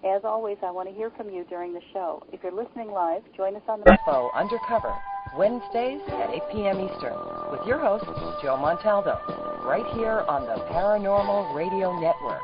As always, I want to hear from you during the show. If you're listening live, join us on the UFO Undercover, Wednesdays at 8 p.m. Eastern, with your host, Joe Montaldo, right here on the Paranormal Radio Network.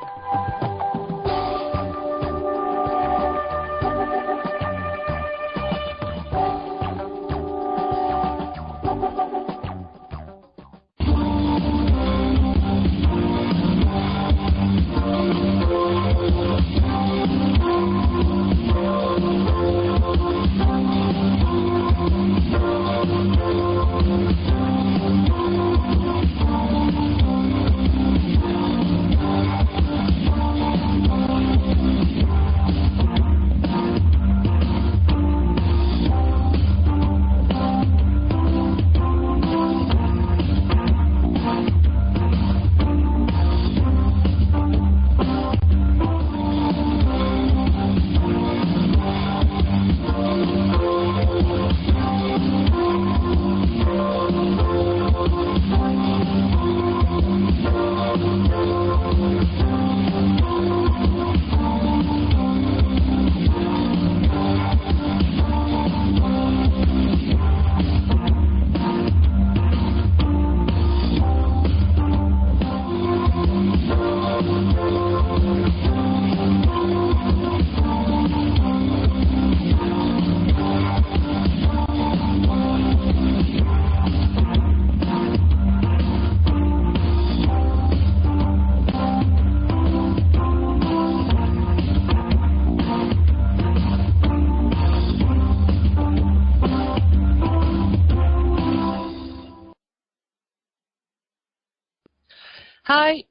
Hi,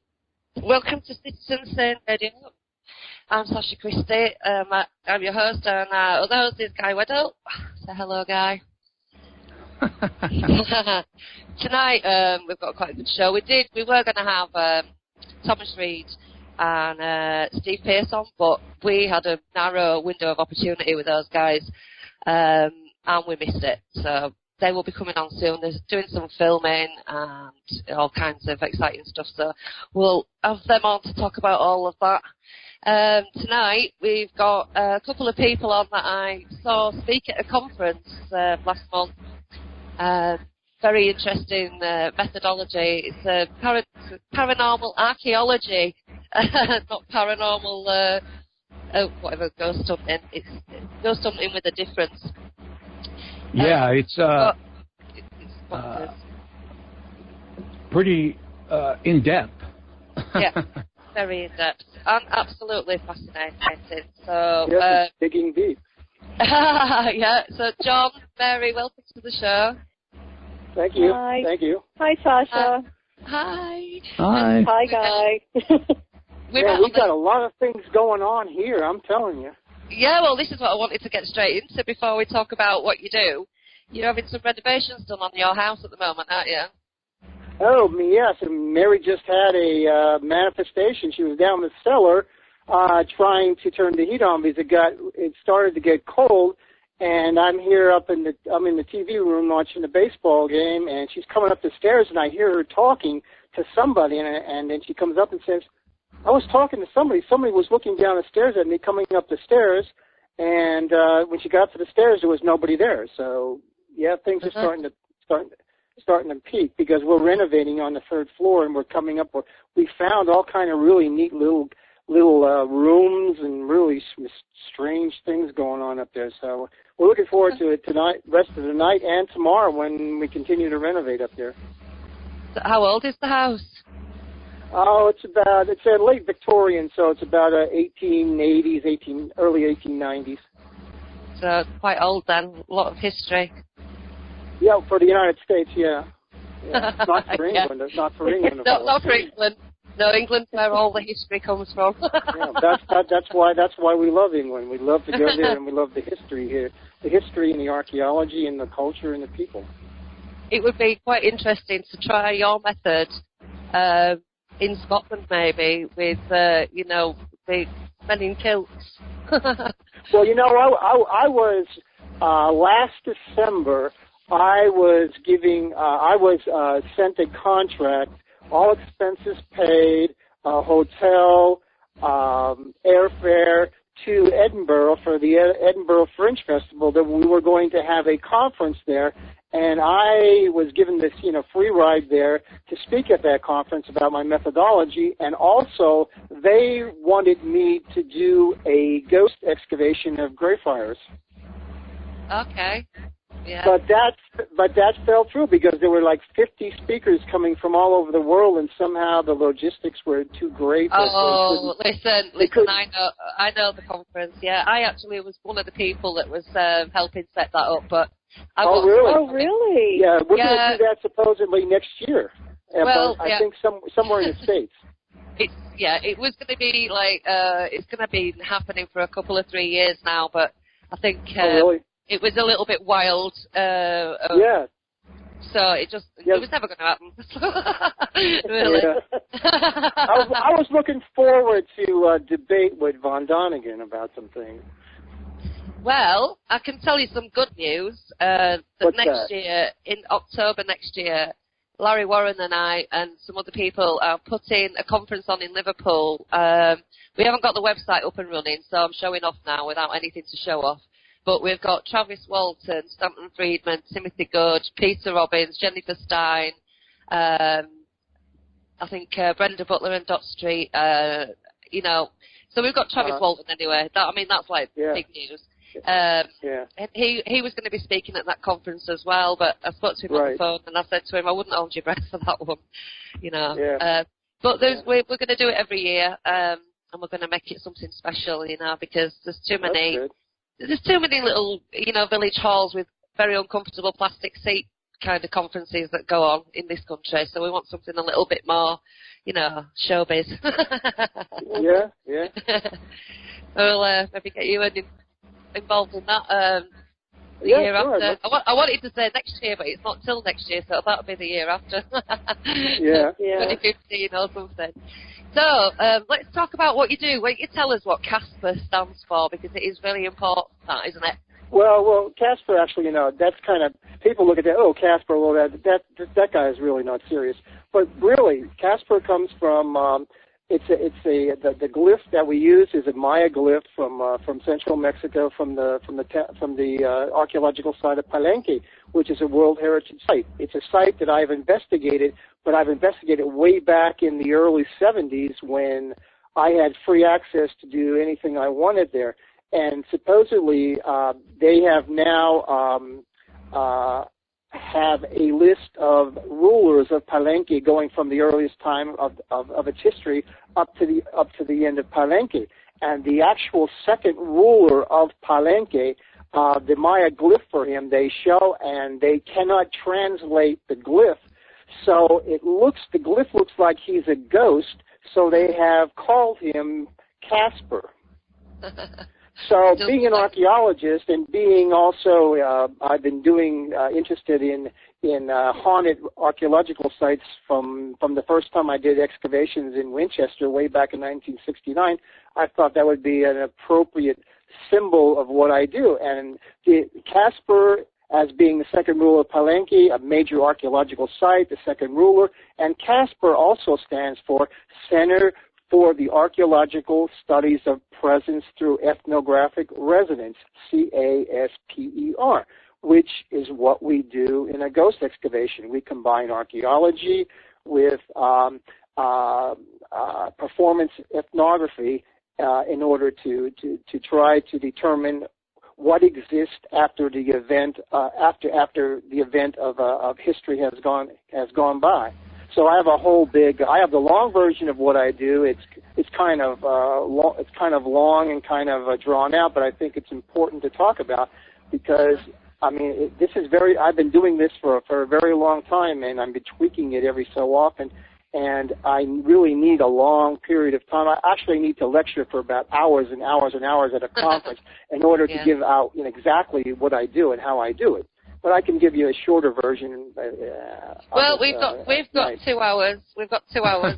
welcome to Sane Radio. I'm Sacha Christie. I'm your host, and our other host is Guy Weddle. Say hello, Guy. Tonight, we've got quite a good show. We were going to have Thomas Reed and Steve Pearce on, but we had a narrow window of opportunity with those guys, and we missed it. So they will be coming on soon. They're doing some filming and all kinds of exciting stuff. So we'll have them on to talk about all of that. Tonight we've got a couple of people on that I saw speak at a conference last month. Very interesting methodology. It's paranormal archaeology, not paranormal whatever, ghost hunting. It's ghost hunting with a difference. Yeah, it's pretty in-depth. Yeah, very in-depth and absolutely fascinating. So, yes, digging deep. yeah, so John, Mary, welcome to the show. Thank you. Hi. Thank you. Hi, Sasha. Hi. Hi. Hi, Guy. We've got a lot of things going on here, I'm telling you. Yeah, well, this is what I wanted to get straight into before we talk about what you do. You're having some renovations done on your house at the moment, aren't you? Oh, yes, and Mary just had a manifestation. She was down in the cellar trying to turn the heat on because it started to get cold, and I'm here I'm in the TV room watching the baseball game, and she's coming up the stairs, and I hear her talking to somebody, and then she comes up and says, I was talking to somebody. Somebody was looking down the stairs at me coming up the stairs, and when she got to the stairs, there was nobody there. So, yeah, things are starting to peak because we're renovating on the third floor, and we're coming up. We found all kind of really neat little rooms and really strange things going on up there. So we're looking forward to it tonight, rest of the night, and tomorrow when we continue to renovate up there. So how old is the house? Oh, it's a late Victorian, so it's about 1880s, early 1890s. So it's quite old then, a lot of history. Yeah, for the United States, yeah. Not for England. Yeah. It's not for England. Not for England. No, England's where all the history comes from. Yeah, that's why we love England. We love to go there, and we love the history here, the history and the archaeology and the culture and the people. It would be quite interesting to try your method in Scotland, maybe with the men in kilts. Well, I was last December. I was sent a contract, all expenses paid, hotel, airfare, to Edinburgh for the Edinburgh Fringe Festival that we were going to have a conference there, and I was given this, free ride there to speak at that conference about my methodology, and also they wanted me to do a ghost excavation of Greyfriars. Okay. Yeah. But that fell through because there were like 50 speakers coming from all over the world, and somehow the logistics were too great. Listen, I know the conference. Yeah, I actually was one of the people that was helping set that up. But really? Yeah, we're going to do that supposedly next year. I think somewhere in the States. It was going to be like it's going to be happening for a couple of 3 years now, but I think. Really? It was a little bit wild. Yeah. So it was never going to happen. Really. Yeah. I was looking forward to debate with Von Donigan about some things. Well, I can tell you some good news. Year, in October next year, Larry Warren and I and some other people are putting a conference on in Liverpool. We haven't got the website up and running, so I'm showing off now without anything to show off. But we've got Travis Walton, Stanton Friedman, Timothy Good, Peter Robbins, Jennifer Stein, I think Brenda Butler and Dot Street, So we've got Travis Walton anyway. That's like big news. And he was going to be speaking at that conference as well, but I spoke to him on the phone and I said to him, I wouldn't hold your breath for that one, But we're going to do it every year, and we're going to make it something special, because there's too many. There's too many little, village halls with very uncomfortable plastic seat kind of conferences that go on in this country. So we want something a little bit more, showbiz. Yeah. We'll maybe get you involved in that the year after. I wanted to say next year, but it's not till next year, so that'll be the year after. 2015 or something. So, let's talk about what you do. Why don't you tell us what CASPER stands for, because it is really important, isn't it? Well, CASPER actually, that's kind of, people look at that, CASPER, well, that guy is really not serious. But really, CASPER comes from, the glyph that we use is a Maya glyph from central Mexico, from the archaeological site of Palenque, which is a World Heritage Site. It's a site that I've investigated, but I've investigated way back in the early 70s when I had free access to do anything I wanted there. And supposedly they have now have a list of rulers of Palenque going from the earliest time of its history up to the end of Palenque. And the actual second ruler of Palenque, the Maya glyph for him, they show, and they cannot translate the glyph. So the glyph looks like he's a ghost, so they have called him Casper. So being an archaeologist and being also, I've been interested in haunted archaeological sites from the first time I did excavations in Winchester way back in 1969. I thought that would be an appropriate symbol of what I do. And Casper, as being the second ruler of Palenque, a major archaeological site, the second ruler, and Casper also stands for Center for the Archaeological Studies of Presence Through Ethnographic Resonance, CASPER, which is what we do in a ghost excavation. We combine archaeology with performance ethnography in order to try to determine what exists after the event after the event of history has gone by. So I have the long version of what I do. It's kind of long and kind of drawn out, but I think it's important to talk about because I've been doing this for a very long time, and I've been tweaking it every so often. And I really need a long period of time. I actually need to lecture for about hours and hours and hours at a conference in order to give out exactly what I do and how I do it. But I can give you a shorter version. We've got 2 hours. We've got 2 hours,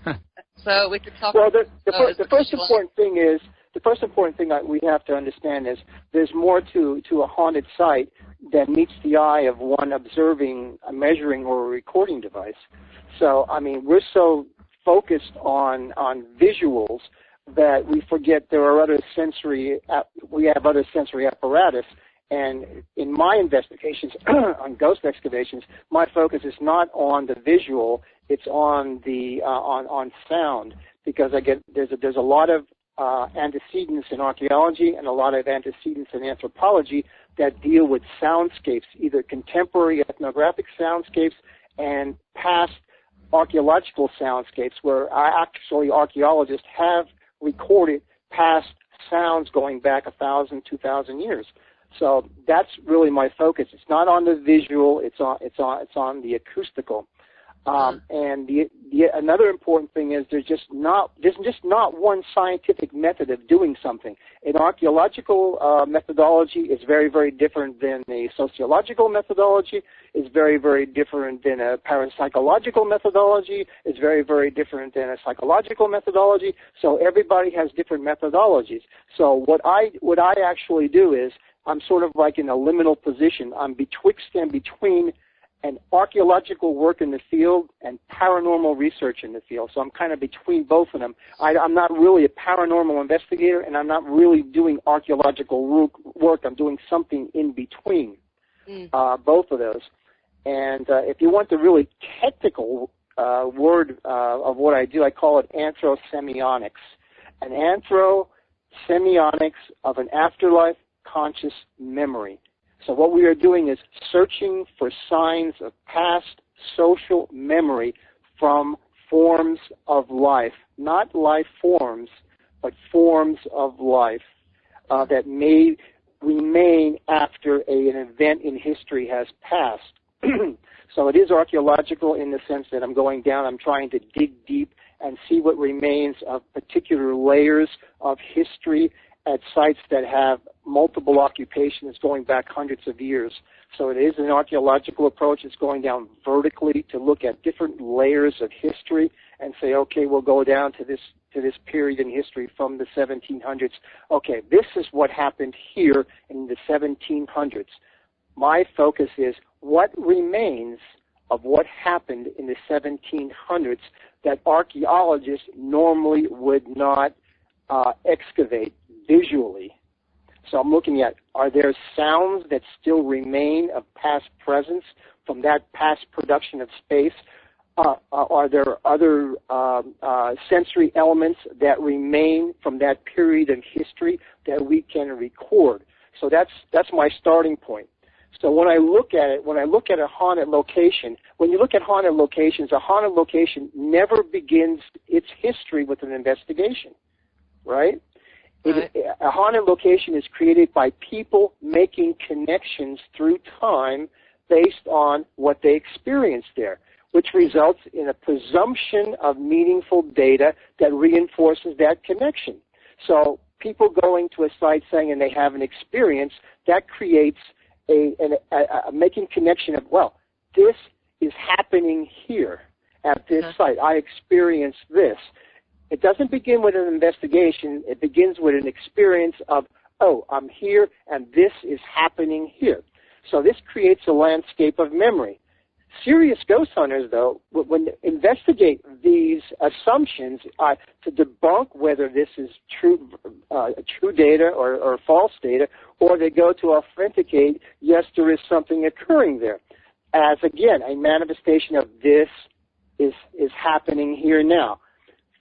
so we can talk. Well, the first important thing that we have to understand is there's more to a haunted site than meets the eye of one observing a measuring or a recording device. So we're so focused on visuals, that we forget there are other we have other sensory apparatus. And in my investigations on ghost excavations, my focus is not on the visual; it's on the on sound, because there's a lot of antecedents in archaeology and a lot of antecedents in anthropology that deal with soundscapes, either contemporary ethnographic soundscapes and past archaeological soundscapes, where actually archaeologists have recorded past sounds going back 1,000, 2,000 years. So that's really my focus. It's not on the visual; it's on the acoustical. And another important thing is there's just not one scientific method of doing something. An archaeological methodology is very, very different than a sociological methodology. Is very, very different than a parapsychological methodology. Is very, very different than a psychological methodology. So everybody has different methodologies. So what I actually do is I'm sort of like in a liminal position. I'm betwixt and between an archaeological work in the field and paranormal research in the field. So I'm kind of between both of them. I'm not really a paranormal investigator, and I'm not really doing archaeological work. I'm doing something in between both of those. And if you want the really technical word of what I do, I call it anthrosemionics. An anthrosemionics of an afterlife conscious memory. So what we are doing is searching for signs of past social memory from forms of life, not life forms, but forms of life that may remain after an event in history has passed. So it is archaeological in the sense that I'm going down, I'm trying to dig deep and see what remains of particular layers of history at sites that have multiple occupations going back hundreds of years. So it is an archaeological approach. It's going down vertically to look at different layers of history and say, okay, we'll go down to this period in history from the 1700s. Okay, this is what happened here in the 1700s. My focus is what remains of what happened in the 1700s that archaeologists normally would not excavate visually. So I'm looking at, are there sounds that still remain of past presence from that past production of space? Are there other sensory elements that remain from that period of history that we can record? So that's my starting point. So when I look at it, when I look at a haunted location, when you look at haunted locations, a haunted location never begins its history with an investigation, right? A haunted location is created by people making connections through time based on what they experienced there, which results in a presumption of meaningful data that reinforces that connection. So people going to a site saying and they have an experience, that creates a making connection of, well, this is happening here at this site. I experienced this. It doesn't begin with an investigation. It begins with an experience of, oh, I'm here and this is happening here. So this creates a landscape of memory. Serious ghost hunters, though, when they investigate these assumptions to debunk whether this is true data or false data, or they go to authenticate, yes, there is something occurring there, as, again, a manifestation of this is happening here now.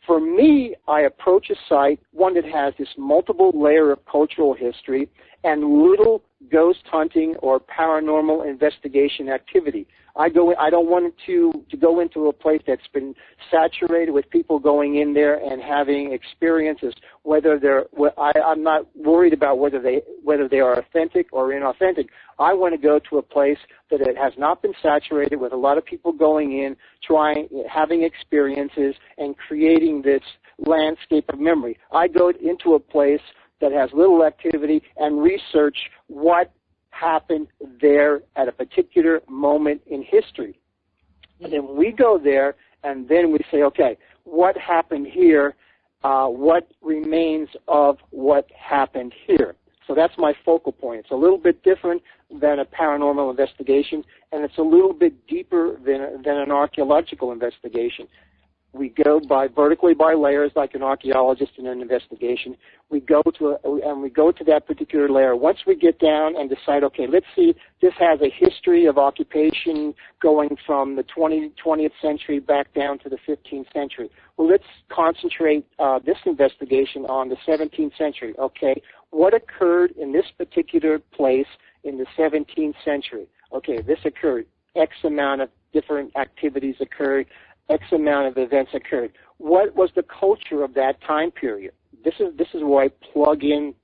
For me, I approach a site, one that has this multiple layer of cultural history and little ghost hunting or paranormal investigation activity. I don't want to go into a place that's been saturated with people going in there and having experiences. I'm not worried about whether they are authentic or inauthentic. I want to go to a place that it has not been saturated with a lot of people going in, having experiences, and creating this landscape of memory. I go into a place that has little activity and research what happened there at a particular moment in history. And then we go there and then we say, okay, what happened here? What remains of what happened here? So that's my focal point. It's a little bit different than a paranormal investigation, and it's a little bit deeper than an archaeological investigation. We go vertically by layers, like an archaeologist in an investigation. We go to that particular layer. Once we get down and decide, okay, let's see, this has a history of occupation going from the 20th century back down to the 15th century. Well, let's concentrate this investigation on the 17th century. Okay, what occurred in this particular place in the 17th century? Okay, this occurred. X amount of different activities occurred. X amount of events occurred. What was the culture of that time period? This is where I plug in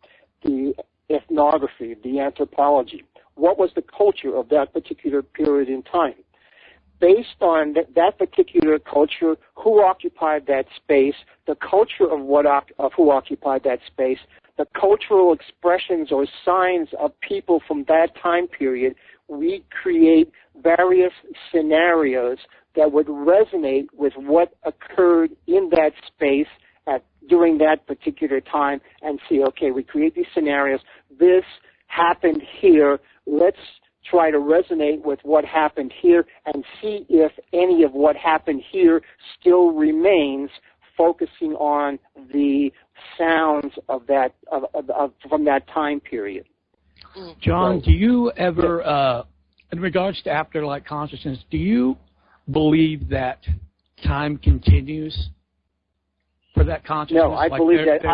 the ethnography, the anthropology. What was the culture of that particular period in time? Based on that particular culture, who occupied that space, the culture of who occupied that space, the cultural expressions or signs of people from that time period, we create various scenarios that would resonate with what occurred in that space during that particular time, and see, okay, we create these scenarios. This happened here. Let's try to resonate with what happened here and see if any of what happened here still remains, focusing on the sounds of that from that time period. John, do you ever, in regards to afterlife consciousness, do you believe that time continues for that consciousness? No, I believe that.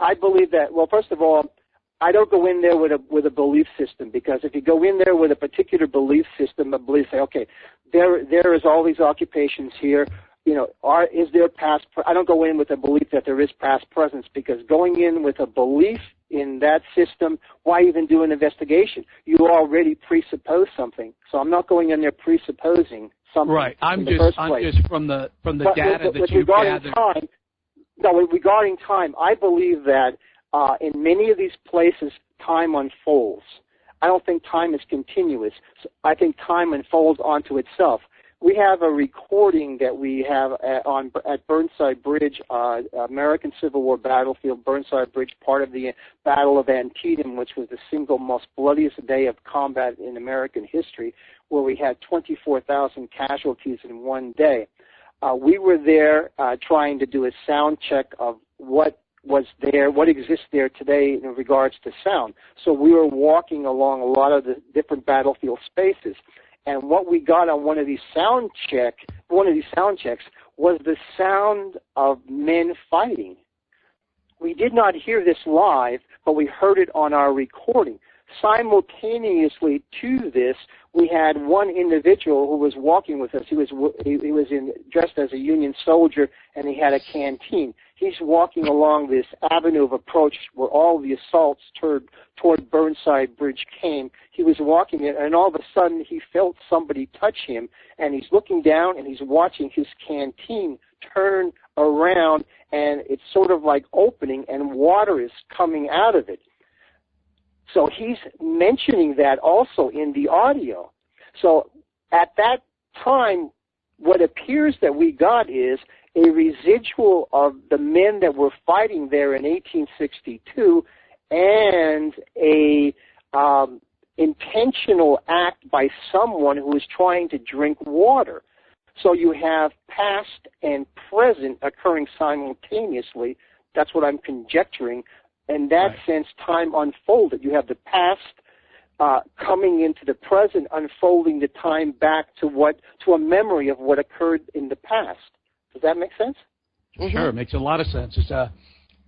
I believe that. Well, first of all, I don't go in there with a belief system, because if you go in there with a particular belief system, a belief, say, okay, there is all these occupations here. You know, is there past? I don't go in with a belief that there is past presence, because going in with a belief in that system, why even do an investigation? You already presuppose something. So I'm not going in there presupposing something. Right. I'm just from the data that you've gathered. Regarding time, I believe that in many of these places, time unfolds. I don't think time is continuous. I think time unfolds onto itself. We have a recording that we have at Burnside Bridge, American Civil War battlefield, Burnside Bridge, part of the Battle of Antietam, which was the single most bloodiest day of combat in American history, where we had 24,000 casualties in one day. We were there trying to do a sound check of what was there, what exists there today in regards to sound. So we were walking along a lot of the different battlefield spaces. And what we got on one of these sound checks was the sound of men fighting. We did not hear this live, but we heard it on our recording. Simultaneously to this, we had one individual who was walking with us. He was dressed as a Union soldier, and he had a canteen. He's walking along this avenue of approach where all the assaults toward Burnside Bridge came. He was walking it, and all of a sudden he felt somebody touch him, and he's looking down and he's watching his canteen turn around, and it's sort of like opening, and water is coming out of it. So he's mentioning that also in the audio. So at that time, what appears that we got is a residual of the men that were fighting there in 1862 and a intentional act by someone who was trying to drink water. So you have past and present occurring simultaneously. That's what I'm conjecturing. In that sense, time unfolded. You have the past coming into the present, unfolding the time back to a memory of what occurred in the past. Does that make sense? Sure, it makes a lot of sense. It's a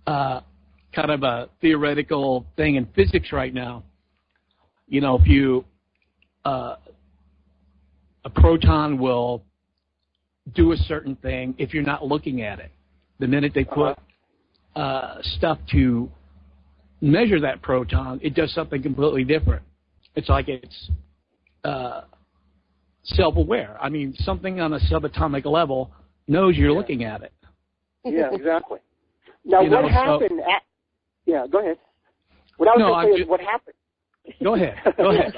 kind of a theoretical thing in physics right now. You know, if you a proton will do a certain thing if you're not looking at it. The minute they put stuff to measure that proton, it does something completely different. It's like it's self-aware. I mean, something on a subatomic level knows you're looking at it. Yeah, exactly. Now, what happened? Go ahead. What I was going to say is what happened. Go ahead.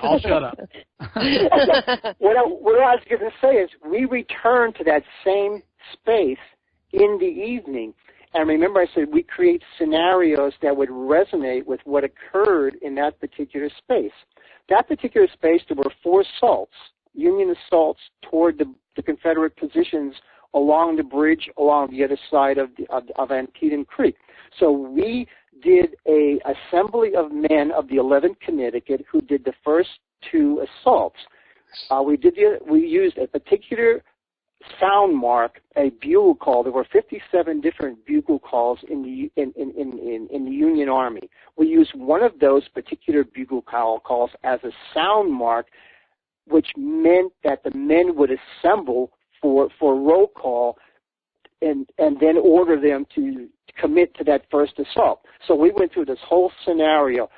I'll shut up. What I was going to say is we returned to that same space in the evening. And remember, I said we create scenarios that would resonate with what occurred in that particular space. That particular space, there were 4 salts. Union assaults toward the Confederate positions along the bridge along the other side of Antietam Creek. So we did a assembly of men of the 11th Connecticut who did the first two assaults. We used a particular sound mark, a bugle call. There were 57 different bugle calls in the Union Army. We used one of those particular bugle calls as a sound mark, which meant that the men would assemble for roll call and then order them to commit to that first assault. So we went through this whole scenario.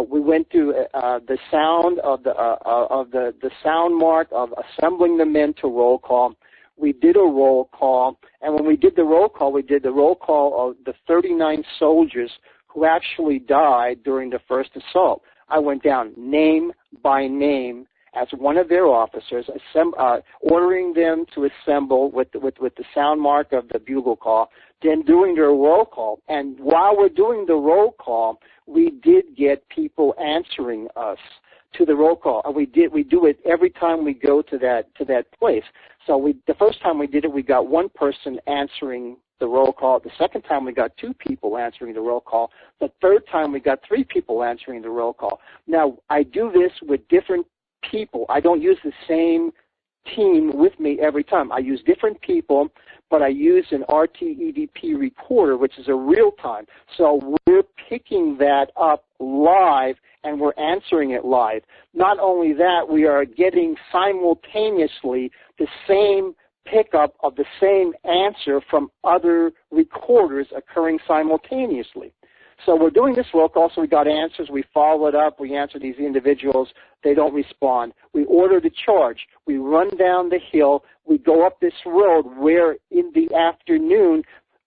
We went through the sound of the sound mark of assembling the men to roll call. We did a roll call, and when we did the roll call of the 39 soldiers who actually died during the first assault. I went down name by name as one of their officers, ordering them to assemble with the sound mark of the bugle call, then doing their roll call. And while we're doing the roll call, we did get people answering us to the roll call. And we do it every time we go to that place. So the first time we did it, we got one person answering the roll call. The second time we got two people answering the roll call. The third time we got three people answering the roll call. Now, I do this with different people. I don't use the same team with me every time. I use different people, but I use an RT-EVP recorder, which is a real time. So we're picking that up live and we're answering it live. Not only that, we are getting simultaneously the same pickup of the same answer from other recorders occurring simultaneously. So we're doing this roll call, so we got answers, we follow it up, we answer these individuals, they don't respond. We order the charge, we run down the hill, we go up this road where in the afternoon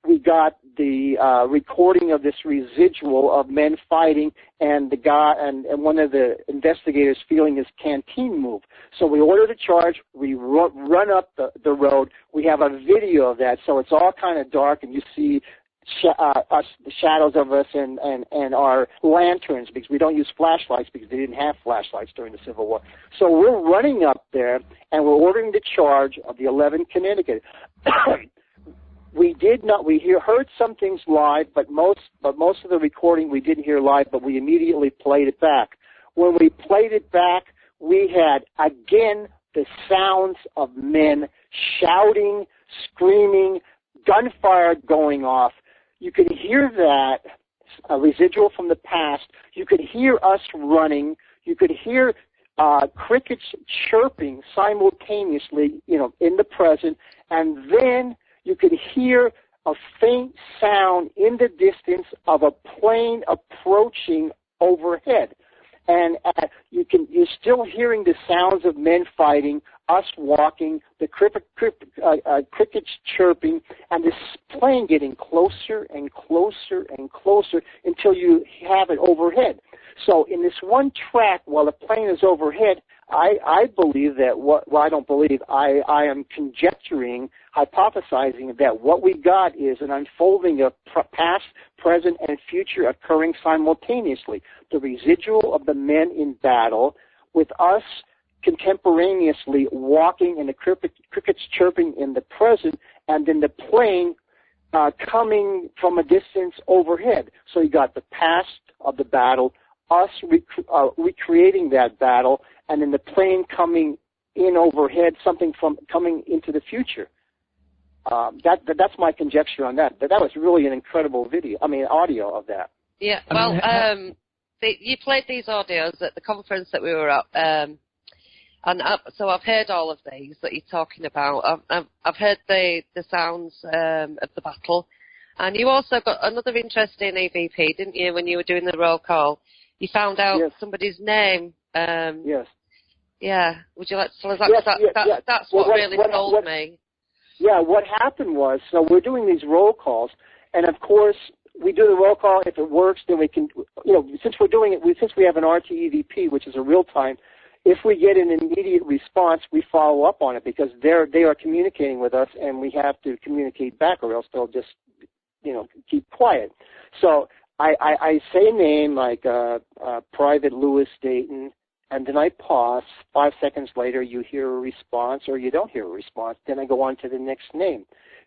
we got the recording of this residual of men fighting and the guy and one of the investigators feeling his canteen move. So we order the charge, we run up the road, we have a video of that, so it's all kind of dark and you see the shadows of us and our lanterns, because we don't use flashlights because they didn't have flashlights during the Civil War. So we're running up there and we're ordering the charge of the 11th Connecticut. We heard some things live, but most of the recording we didn't hear live, but we immediately played it back. When we played it back, we had again the sounds of men shouting, screaming, gunfire going off. You could hear that residual from the past. You could hear us running. You could hear crickets chirping simultaneously, in the present. And then you could hear a faint sound in the distance of a plane approaching overhead. And you're still hearing the sounds of men fighting, us walking, the crickets chirping, and this plane getting closer and closer and closer until you have it overhead. So in this one track, while the plane is overhead, I believe that I am conjecturing, hypothesizing that what we got is an unfolding of past, present, and future occurring simultaneously. The residual of the men in battle with us contemporaneously walking and the crickets chirping in the present, and then the plane coming from a distance overhead. So you got the past of the battle, us recreating that battle, and then the plane coming in overhead, something from coming into the future. That's my conjecture on that. That was really an incredible audio of that. Yeah, well, you played these audios at the conference that we were at, so I've heard all of these that you're talking about. I've heard the sounds of the battle, and you also got another interesting EVP, didn't you? When you were doing the roll call, you found out somebody's name. Yes. Yeah. Would you like to tell us that? That's what really told me. Yeah. What happened was, so we're doing these roll calls, and of course we do the roll call. If it works, then we can, since we're doing it, since we have an RT-EVP, which is a real time. If we get an immediate response, we follow up on it because they are communicating with us, and we have to communicate back, or else they'll just, keep quiet. So I say a name like Private Lewis Dayton, and then I pause. 5 seconds later, you hear a response, or you don't hear a response. Then I go on to the next name.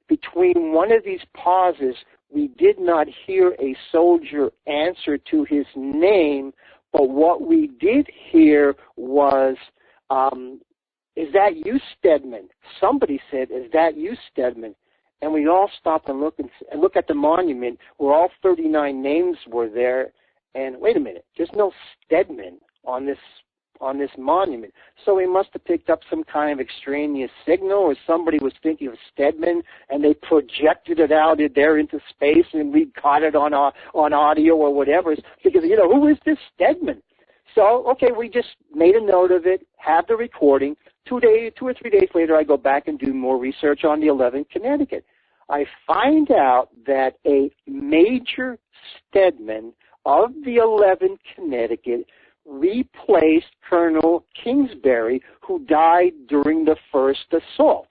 Between one of these pauses, we did not hear a soldier answer to his name, but what we did hear was, is that you, Stedman? Somebody said, is that you, Stedman? And we all stopped and look at the monument where all 39 names were there. And wait a minute, there's no Stedman on this monument. So we must have picked up some kind of extraneous signal, or somebody was thinking of Stedman and they projected it out there into space, and we caught it on audio or whatever. Because, who is this Stedman? So, okay, we just made a note of it, have the recording. 2 or 3 days later, I go back and do more research on the 11th Connecticut. I find out that a Major Stedman of the 11th Connecticut replaced Colonel Kingsbury, who died during the first assault.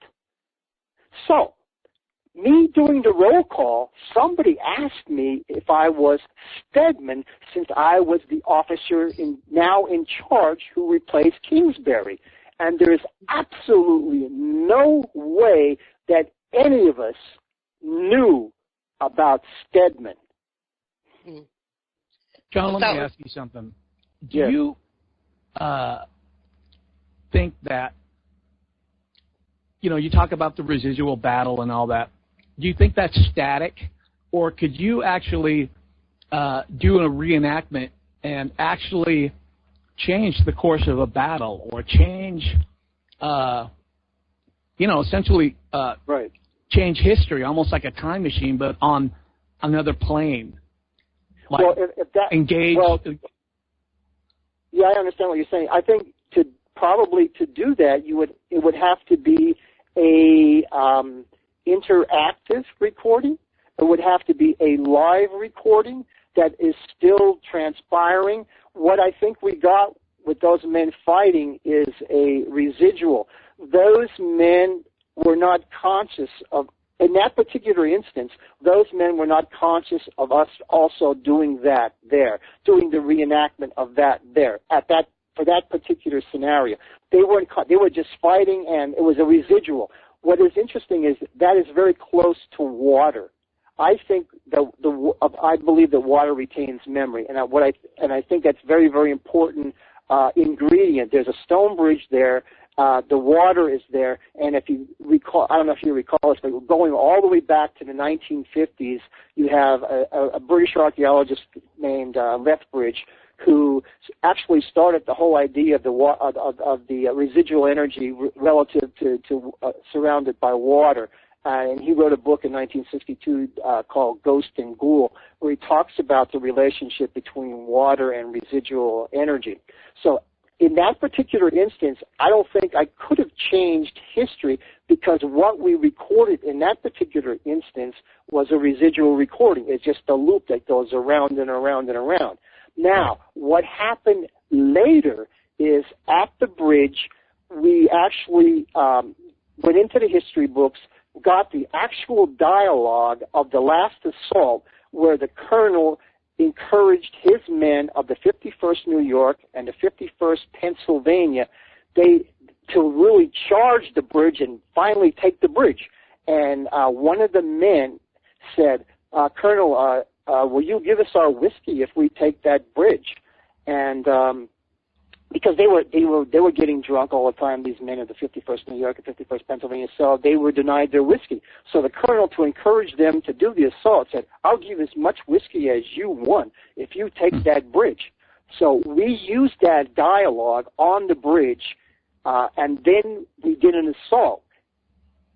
So, me doing the roll call, somebody asked me if I was Stedman, since I was the officer now in charge who replaced Kingsbury. And there is absolutely no way that any of us knew about Stedman. John, let me ask you something. Do you think that, you talk about the residual battle and all that, do you think that's static, or could you actually do a reenactment and actually change the course of a battle, or change, essentially right. change history, almost like a time machine, but on another plane? Like, well, if that engage. Well, yeah, I understand what you're saying. I think to do that, it would have to be a interactive recording. It would have to be a live recording that is still transpiring. What I think we got with those men fighting is a residual. Those men were not conscious of, in that particular instance, those men were not conscious of us also doing that there, doing the reenactment of that there, for that particular scenario. They were just fighting, and it was a residual. What is interesting is that is very close to water. I think I believe that water retains memory, and I think that's very, very important ingredient. There's a stone bridge there. The water is there, and if you recall, I don't know if you recall this, but going all the way back to the 1950s, you have a British archaeologist named Lethbridge, who actually started the whole idea of the residual energy relative to surrounded by water. And he wrote a book in 1962 called Ghost and Ghoul, where he talks about the relationship between water and residual energy. So in that particular instance, I don't think I could have changed history, because what we recorded in that particular instance was a residual recording. It's just a loop that goes around and around and around. Now, what happened later is at the bridge, we actually went into the history books, got the actual dialogue of the last assault, where the colonel encouraged his men of the 51st New York and the 51st Pennsylvania to really charge the bridge and finally take the bridge. And one of the men said, Colonel, will you give us our whiskey if we take that bridge? And because they were getting drunk all the time, these men of the 51st New York and 51st Pennsylvania, so they were denied their whiskey. So the colonel, to encourage them to do the assault, said, I'll give as much whiskey as you want if you take that bridge. So we used that dialogue on the bridge, and then we did an assault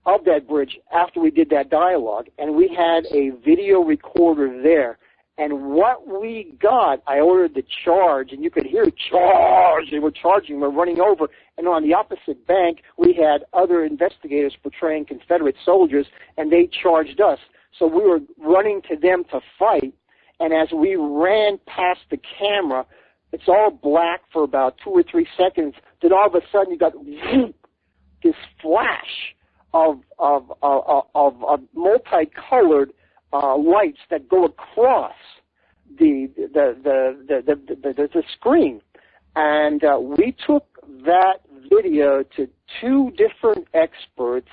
of that bridge after we did that dialogue, and we had a video recorder there. And what we got, I ordered the charge, and you could hear charge. They were charging. We're running over. And on the opposite bank, we had other investigators portraying Confederate soldiers, and they charged us. So we were running to them to fight. And as we ran past the camera, it's all black for about 2 or 3 seconds. Then all of a sudden, you got this flash of multicolored lights that go across the screen, And we took that video to 2 different experts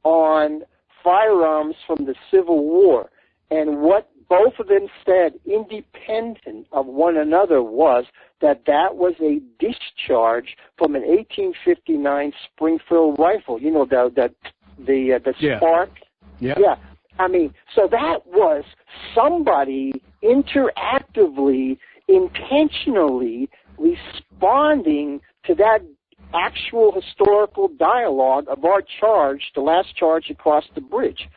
on firearms from the Civil War. And what both of them said, independent of one another, was that was a discharge from an 1859 Springfield rifle. You know, the spark. Yeah. I mean, so that was somebody interactively, intentionally responding to that actual historical dialogue of our charge, the last charge across the bridge.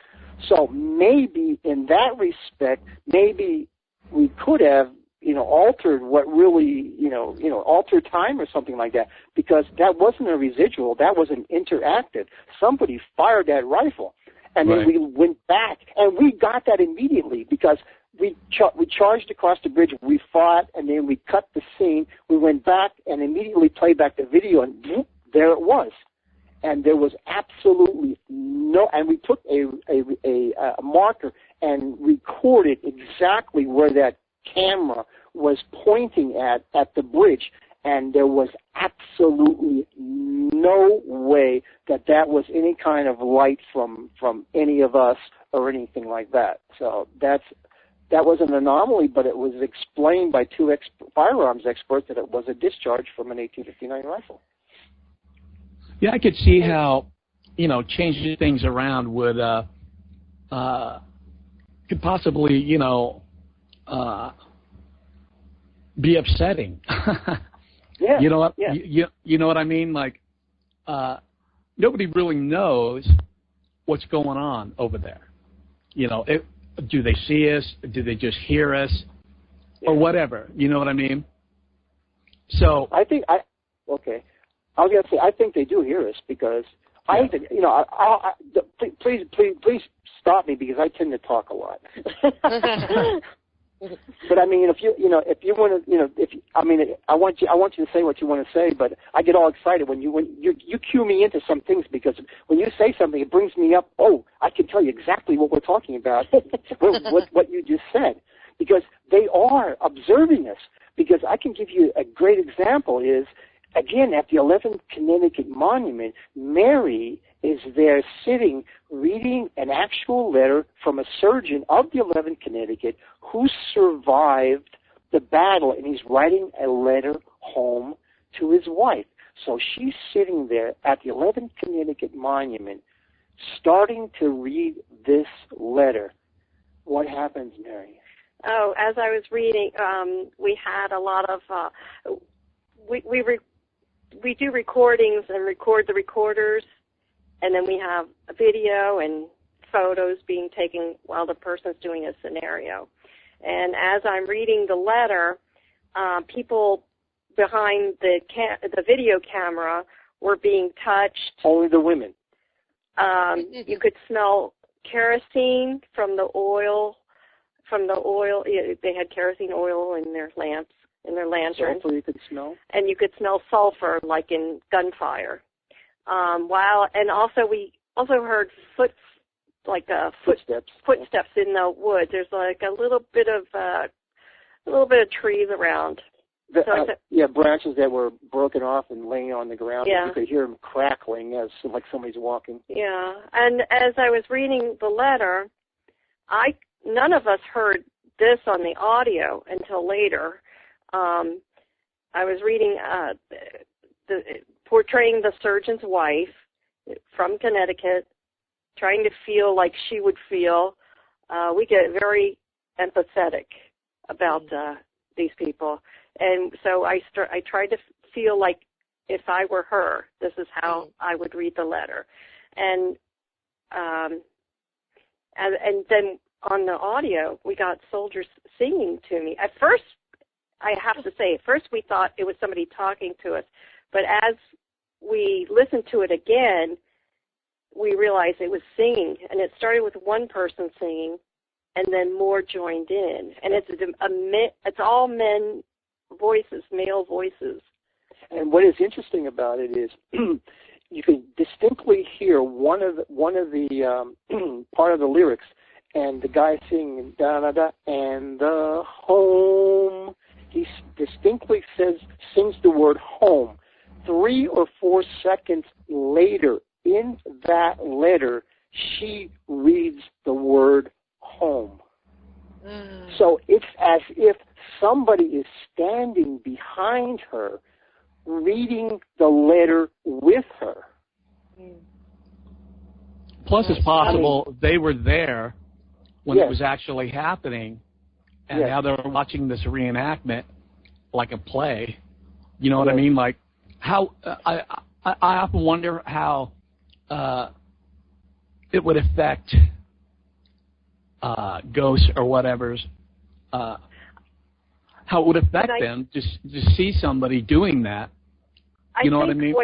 So maybe in that respect, maybe we could have, altered what really, altered time or something like that, because that wasn't a residual, that was an interactive. Somebody fired that rifle, and then we went back, and we got that immediately because we charged across the bridge, we fought, and then we cut the scene. We went back and immediately played back the video, and there it was. And there was absolutely no, and we took a marker and recorded exactly where that camera was pointing at the bridge, and there was absolutely no way that was any kind of light from any of us or anything like that. So that was an anomaly, but it was explained by 2 firearms experts that it was a discharge from an 1859 rifle. Yeah, I could see how, changing things around would could possibly, be upsetting. Yeah. You know what? Yeah. You know what I mean? Like, nobody really knows what's going on over there. Do they see us? Do they just hear us? Or whatever. You know what I mean? So I was going to say, I think they do hear us because please stop me because I tend to talk a lot. But I mean, if you want to, I want you to say what you want to say, but I get all excited when you cue me into some things, because when you say something, it brings me up. Oh, I can tell you exactly what we're talking about, what you just said, because they are observing us. Because I can give you a great example is, again, at the 11th Connecticut Monument, Mary is there sitting, reading an actual letter from a surgeon of the 11th Connecticut who survived the battle, and he's writing a letter home to his wife. So she's sitting there at the 11th Connecticut Monument, starting to read this letter. What happens, Mary? Oh, as I was reading, we had a lot of, we do recordings and record the recorders, and then we have a video and photos being taken while the person's doing a scenario. And as I'm reading the letter, people behind the video camera were being touched. Only the women. You could smell kerosene from the oil. They had kerosene oil in their lamps, in their lanterns. Sulfur you could smell? And you could smell sulfur, like in gunfire. And also we also heard footsteps in the woods. There's like a little bit of trees around. Branches that were broken off and laying on the ground. Yeah. You could hear them crackling as like somebody's walking. Yeah, and as I was reading the letter, none of us heard this on the audio until later. I was reading portraying the surgeon's wife from Connecticut, trying to feel like she would feel. We get very empathetic about these people, and so I tried to feel like if I were her, this is how I would read the letter, and then on the audio we got soldiers singing to me. At first, I have to say, we thought it was somebody talking to us, but as we listened to it again, we realized it was singing, and it started with one person singing, and then more joined in, and it's all men voices, male voices. And what is interesting about it is you can distinctly hear one of the part of the lyrics, and the guy singing da da da and the home. He's distinctly sings the word home. 3 or 4 seconds later, in that letter, she reads the word home. So it's as if somebody is standing behind her, reading the letter with her. Plus, it's possible they were there when it was actually happening, and now they're watching this reenactment like a play. You know what I mean? Like, how I often wonder how it would affect ghosts or whatever's, how it would affect them to see somebody doing that. You know what I mean?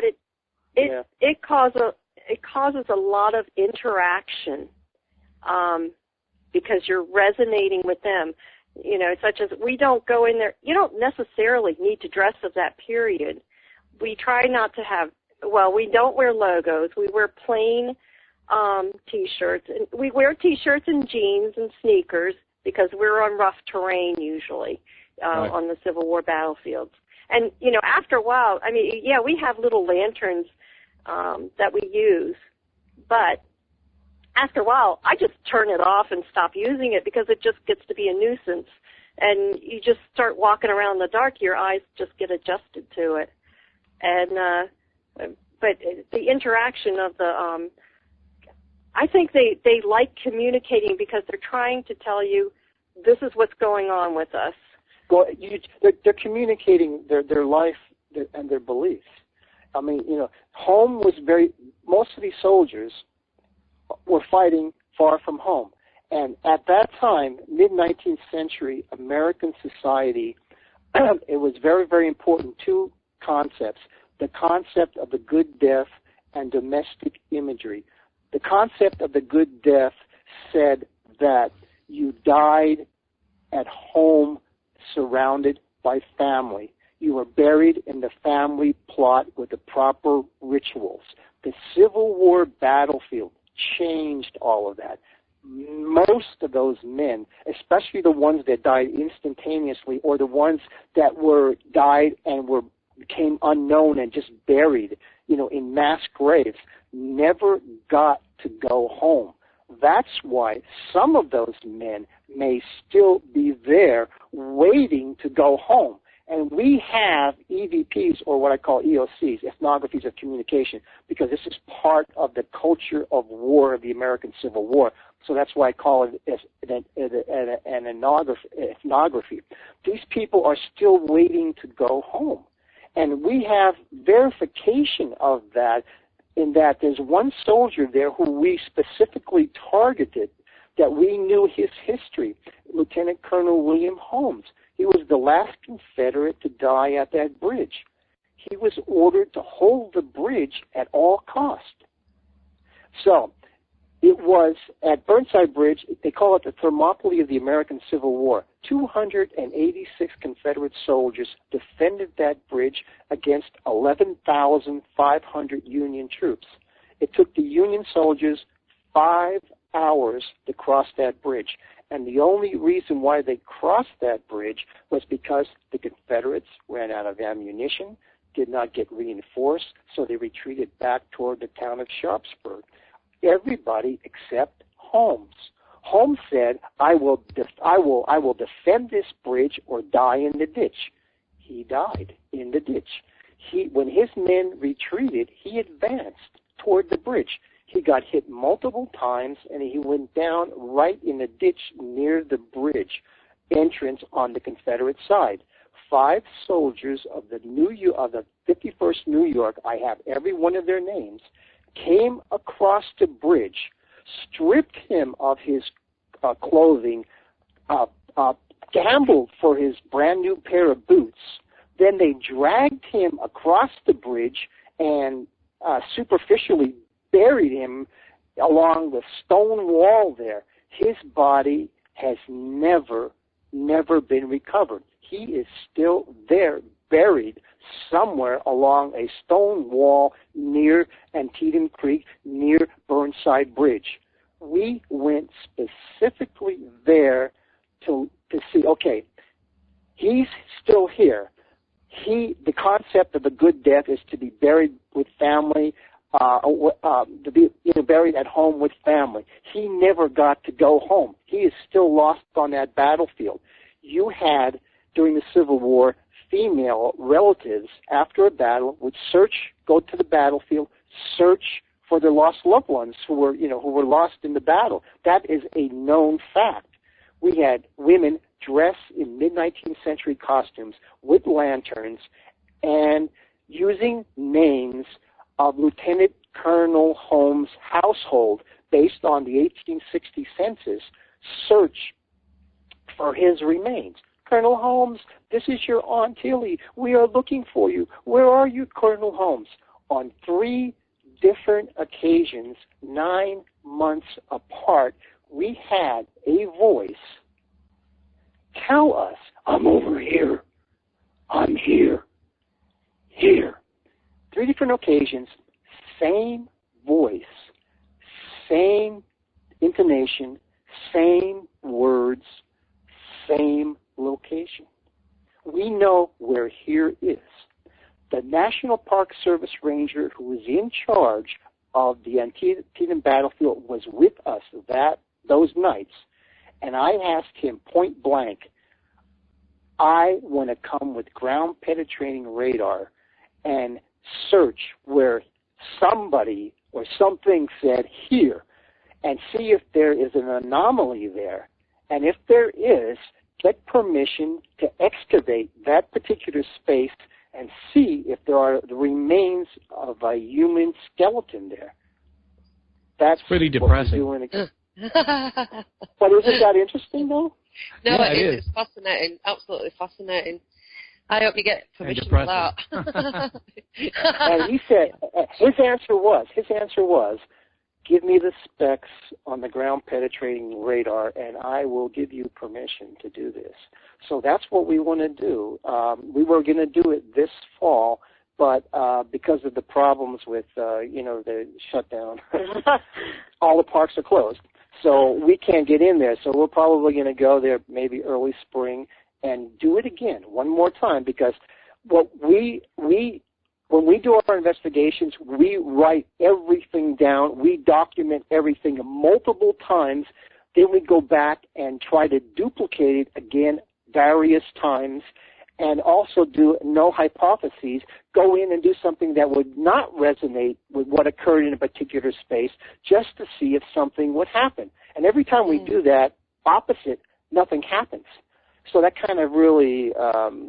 It causes a lot of interaction because you're resonating with them. You know, such as we don't go in there. You don't necessarily need to dress of that period. We try not to have. Well, we don't wear logos. We wear plain T-shirts. And we wear T-shirts and jeans and sneakers because we're on rough terrain usually on the Civil War battlefields. And, you know, after a while, I mean, yeah, we have little lanterns that we use, but after a while, I just turn it off and stop using it because it just gets to be a nuisance. And you just start walking around in the dark, your eyes just get adjusted to it. And but the interaction of the I think they like communicating because they're trying to tell you this is what's going on with us. Well, they're communicating their life and their beliefs. I mean, you know, home was most of these soldiers were fighting far from home. And at that time, mid-19th century American society, it was very, very important, 2 concepts. The concept of the good death and domestic imagery. The concept of the good death said that you died at home surrounded by family. You were buried in the family plot with the proper rituals. The Civil War battlefield changed all of that. Most of those men, especially the ones that died instantaneously or the ones that died and became unknown and just buried, you know, in mass graves, never got to go home. That's why some of those men may still be there waiting to go home. And we have EVPs, or what I call EOCs, ethnographies of communication, because this is part of the culture of war, of the American Civil War. So that's why I call it an ethnography. These people are still waiting to go home. And we have verification of that in that there's one soldier there who we specifically targeted, that we knew his history, Lieutenant Colonel William Holmes. He was the last Confederate to die at that bridge. He was ordered to hold the bridge at all cost. So it was at Burnside Bridge, they call it the Thermopylae of the American Civil War. 286 Confederate soldiers defended that bridge against 11,500 Union troops. It took the Union soldiers 5 hours to cross that bridge. And the only reason why they crossed that bridge was because the Confederates ran out of ammunition, did not get reinforced, so they retreated back toward the town of Sharpsburg. Everybody except Holmes. Holmes said, I will defend this bridge or die in the ditch. He died in the ditch. When his men retreated, he advanced toward the bridge. He got hit multiple times, and he went down right in the ditch near the bridge entrance on the Confederate side. 5 soldiers of the 51st New York, I have every one of their names, came across the bridge, stripped him of his clothing, gambled for his brand new pair of boots. Then they dragged him across the bridge and superficially buried him along the stone wall there. His body has never been recovered. He is still there, buried somewhere along a stone wall near Antietam Creek, near Burnside Bridge. We went specifically there to see, okay, he's still here. The concept of a good death is to be buried with family, to be buried at home with family. He never got to go home. He is still lost on that battlefield. You had, during the Civil War, female relatives after a battle would go to the battlefield, search for their lost loved ones who were lost in the battle. That is a known fact. We had women dress in mid-19th century costumes with lanterns and using names of Lieutenant Colonel Holmes' household based on the 1860 census, search for his remains. Colonel Holmes, this is your Aunt Tilly. We are looking for you. Where are you, Colonel Holmes? On 3 different occasions, 9 months apart, we had a voice tell us, I'm over here. I'm here. Here. 3 different occasions, same voice, same intonation, same words, same location. We know where here is. The National Park Service ranger who was in charge of the Antietam battlefield was with us those nights, and I asked him point blank, I want to come with ground penetrating radar and search where somebody or something said here and see if there is an anomaly there. And if there is, get permission to excavate that particular space and see if there are the remains of a human skeleton there. That's pretty depressing. But isn't that interesting, though? No, Yeah, it is. It's fascinating. Absolutely fascinating. I hope you get permission for that. And he said, his answer was, give me the specs on the ground penetrating radar and I will give you permission to do this. So that's what we want to do. We were going to do it this fall, but because of the problems with, the shutdown, all the parks are closed. So we can't get in there. So we're probably going to go there maybe early spring and do it again one more time, because what when we do our investigations, we write everything down. We document everything multiple times. Then we go back and try to duplicate it again various times, and also do no hypotheses, go in and do something that would not resonate with what occurred in a particular space, just to see if something would happen. And every time we do that, opposite, nothing happens. So that kind of really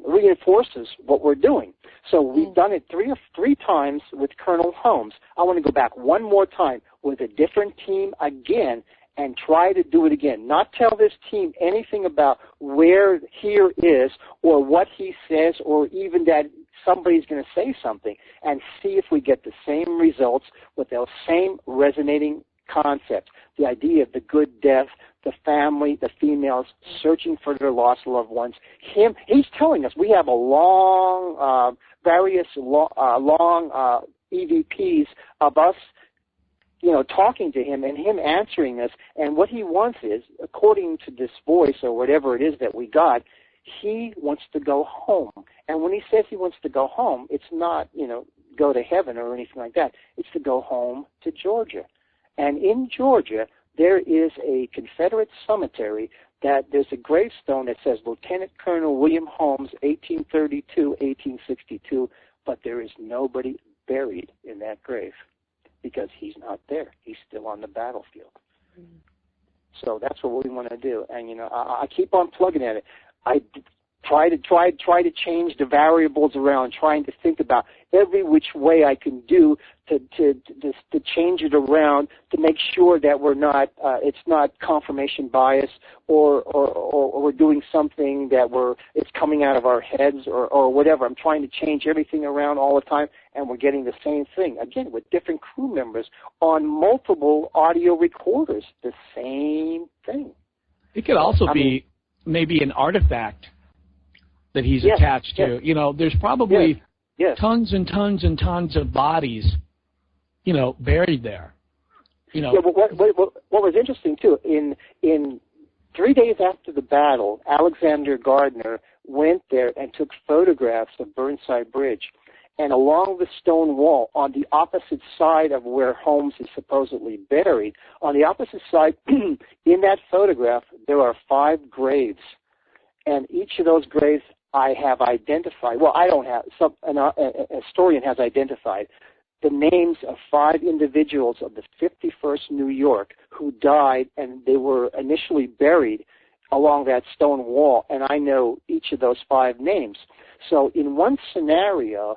reinforces what we're doing. So we've done it three times with Colonel Holmes. I want to go back one more time with a different team again and try to do it again. Not tell this team anything about where here is or what he says or even that somebody's going to say something, and see if we get the same results with those same resonating concepts. The idea of the good death, the family, the females searching for their lost loved ones. He's telling us we have a long, EVPs of us, talking to him and him answering us. And what he wants is, according to this voice or whatever it is that we got, he wants to go home. And when he says he wants to go home, it's not, go to heaven or anything like that. It's to go home to Georgia. And in Georgia, there is a Confederate cemetery that there's a gravestone that says Lieutenant Colonel William Holmes, 1832, 1862, but there is nobody buried in that grave because he's not there. He's still on the battlefield. Mm-hmm. So that's what we want to do. And, I keep on plugging at it. I try to change the variables around, trying to think about every which way I can do to change it around to make sure that we're not it's not confirmation bias or we're doing something that it's coming out of our heads or whatever. I'm trying to change everything around all the time, and we're getting the same thing again with different crew members on multiple audio recorders. The same thing. It could also be maybe an artifact that he's attached to. There's probably tons and tons and tons of bodies, buried there. Yeah, but what was interesting too, in 3 days after the battle, Alexander Gardner went there and took photographs of Burnside Bridge. And along the stone wall, on the opposite side of where Holmes is supposedly buried, on the opposite side, in that photograph, there are 5 graves. And each of those graves I have identified. Well, I don't have. A historian has identified the names of 5 individuals of the 51st New York who died, and they were initially buried along that stone wall. And I know each of those 5 names. So in one scenario,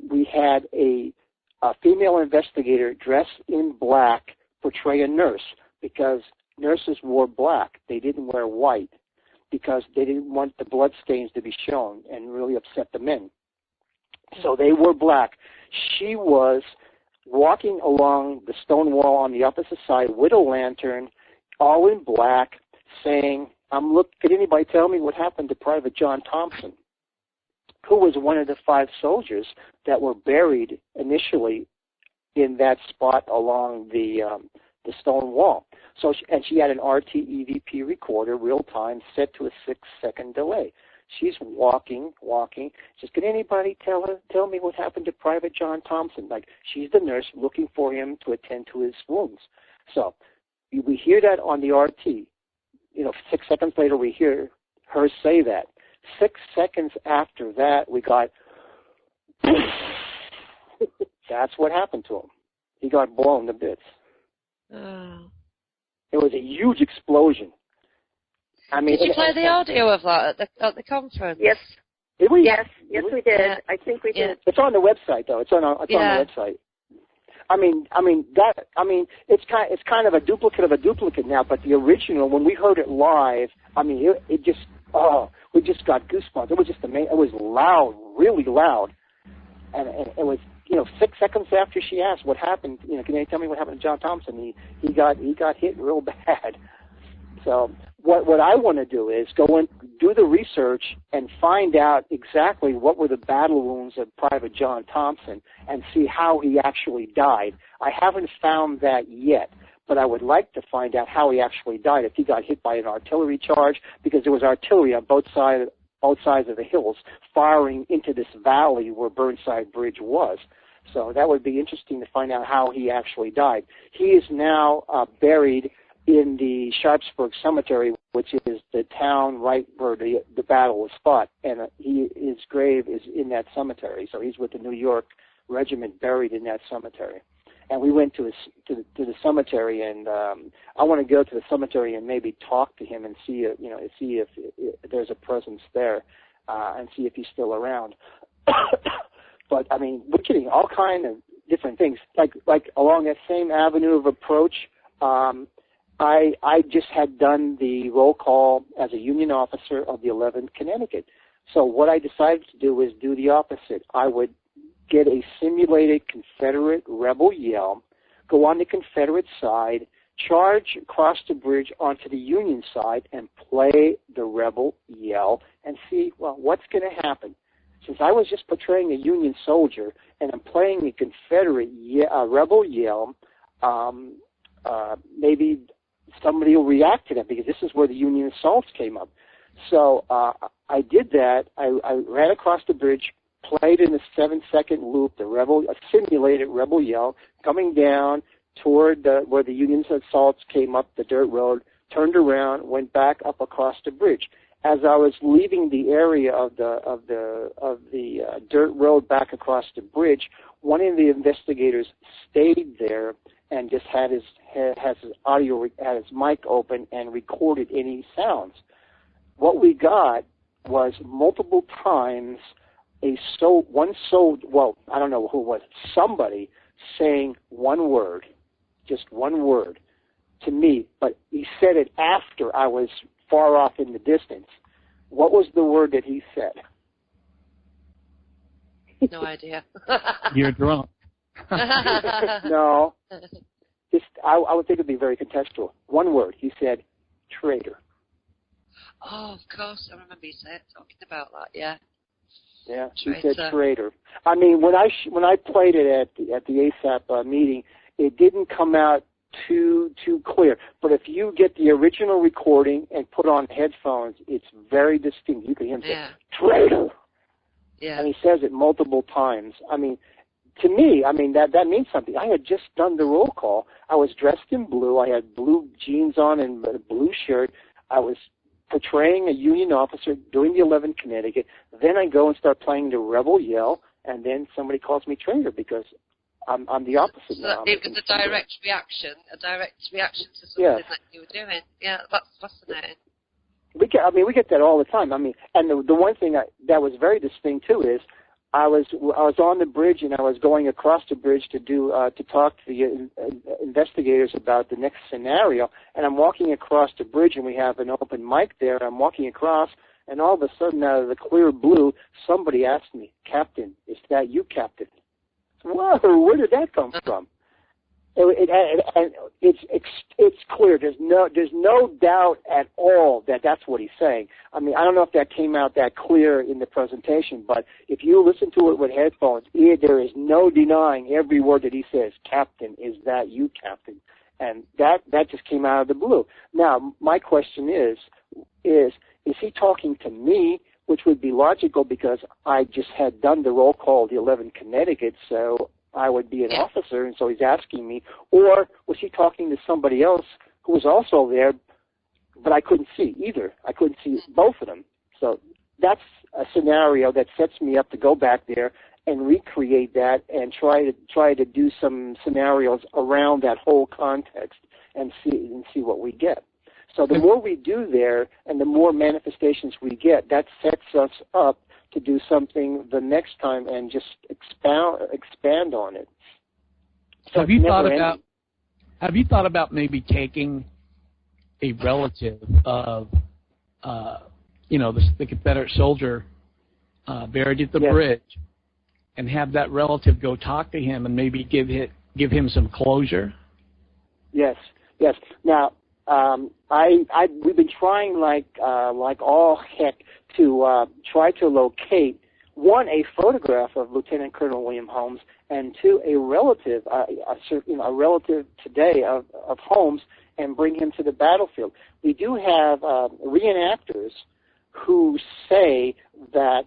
we had a female investigator dressed in black portray a nurse, because nurses wore black. They didn't wear white because they didn't want the blood stains to be shown and really upset the men. So they wore black. She was walking along the stone wall on the opposite side with a lantern, all in black, saying, could anybody tell me what happened to Private John Thompson, who was one of the 5 soldiers that were buried initially in that spot along the stone wall. So, she had an RT EVP recorder, real time, set to a 6-second delay. She's walking. Says, "Can anybody tell me what happened to Private John Thompson?" Like, she's the nurse looking for him to attend to his wounds. So we hear that on the RT. 6 seconds later, we hear her say that. 6 seconds after that, we got, that's what happened to him. He got blown to bits. Oh. It was a huge explosion. I mean, did you play the audio of that at the conference? Yes. Did we? Yes, we did. Yeah. I think we did. It's on the website, though. It's on the website. It's kind of a duplicate of a duplicate now, but the original, when we heard it live, we just got goosebumps. It was just amazing. It was loud, really loud, and it was, 6 seconds after she asked what happened. Can you tell me what happened to John Thompson? He got hit real bad. So what I want to do is go and do the research and find out exactly what were the battle wounds of Private John Thompson and see how he actually died. I haven't found that yet, but I would like to find out how he actually died, if he got hit by an artillery charge, because there was artillery on both sides of the hills firing into this valley where Burnside Bridge was. So that would be interesting to find out how he actually died. He is now buried in the Sharpsburg Cemetery, which is the town right where the battle was fought, and his grave is in that cemetery. So he's with the New York Regiment, buried in that cemetery. And we went to the cemetery, and I want to go to the cemetery and maybe talk to him and see if there's a presence there, and see if he's still around. But we're getting all kind of different things, like along that same avenue of approach. I just had done the roll call as a Union officer of the 11th Connecticut. So what I decided to do was do the opposite. I would get a simulated Confederate rebel yell, go on the Confederate side, charge across the bridge onto the Union side, and play the rebel yell and see, what's going to happen. Since I was just portraying a Union soldier and I'm playing the Confederate rebel yell, maybe somebody will react to that, because this is where the Union assaults came up. So I did that. I ran across the bridge, played in a 7-second loop a simulated rebel yell, coming down toward where the Union assaults came up the dirt road, turned around, went back up across the bridge. As I was leaving the area of the dirt road back across the bridge, one of the investigators stayed there and just had his mic open and recorded any sounds. What we got was multiple times I don't know who it was, somebody saying one word, just one word to me, but he said it after I was far off in the distance. What was the word that he said? No idea. You're drunk. No. I would think it would be very contextual. One word. He said, traitor. Oh, of course. I remember you talking about that, yeah. Yeah, he said traitor. When I played it at the ASAP meeting, it didn't come out too clear. But if you get the original recording and put on headphones, it's very distinct. You can hear him say, "Traitor," and he says it multiple times. I mean, to me, I mean that means something. I had just done the roll call. I was dressed in blue. I had blue jeans on and a blue shirt. I was portraying a Union officer doing the 11 Connecticut. Then I go and start playing the rebel yell, and then somebody calls me traitor because I'm the opposite now. It was a direct reaction to something that you were doing. Yeah, that's fascinating. We get that all the time. I mean, and the one thing that was very distinct too is I was on the bridge and I was going across the bridge to talk to the investigators about the next scenario. And I'm walking across the bridge and we have an open mic there. I'm walking across, and all of a sudden, out of the clear blue, somebody asked me, "Captain, is that you, Captain?" Whoa, where did that come from? It's clear. There's no doubt at all that that's what he's saying. I mean, I don't know if that came out that clear in the presentation, but if you listen to it with headphones, there is no denying every word that he says. "Captain, is that you, Captain?" And that just came out of the blue. Now, my question is he talking to me? Which would be logical because I just had done the roll call of the 11 Connecticut, so I would be an officer, and so he's asking me. Or was he talking to somebody else who was also there, but I couldn't see either. I couldn't see both of them. So that's a scenario that sets me up to go back there and recreate that and try to do some scenarios around that whole context and see what we get. So the more we do there and the more manifestations we get, that sets us up to do something the next time and just expand on it. So have you thought about maybe taking a relative of the Confederate soldier buried at the bridge and have that relative go talk to him and maybe give him some closure? Yes. Now, we've been trying like all heck to try to locate, one, a photograph of Lieutenant Colonel William Holmes, and two, a relative, a relative today of Holmes, and bring him to the battlefield. We do have reenactors who say that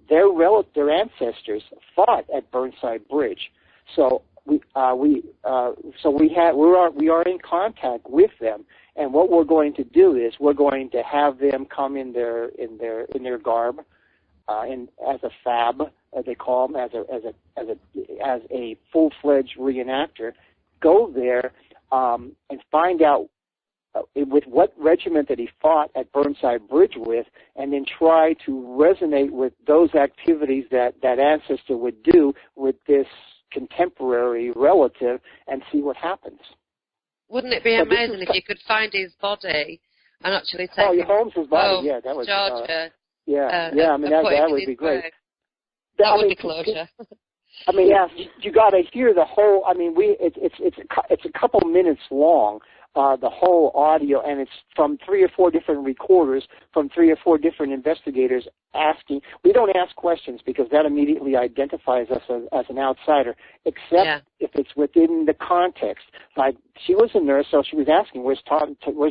their ancestors fought at Burnside Bridge, so we are in contact with them, and what we're going to do is we're going to have them come in their garb, as a fab, as they call them, as a full-fledged reenactor, go there and find out with what regiment that he fought at Burnside Bridge with, and then try to resonate with those activities that ancestor would do with this contemporary relative and see what happens. Wouldn't it be amazing if you could find his body and actually take him Holmes' body, that was Georgia? I mean, that would be great. That would be closure. I mean, you got to hear the whole. I mean, it's a couple minutes long, the whole audio, and it's from 3 or 4 different recorders, from 3 or 4 different investigators asking. We don't ask questions because that immediately identifies us as an outsider, except if it's within the context. Like, she was a nurse, so she was asking, where's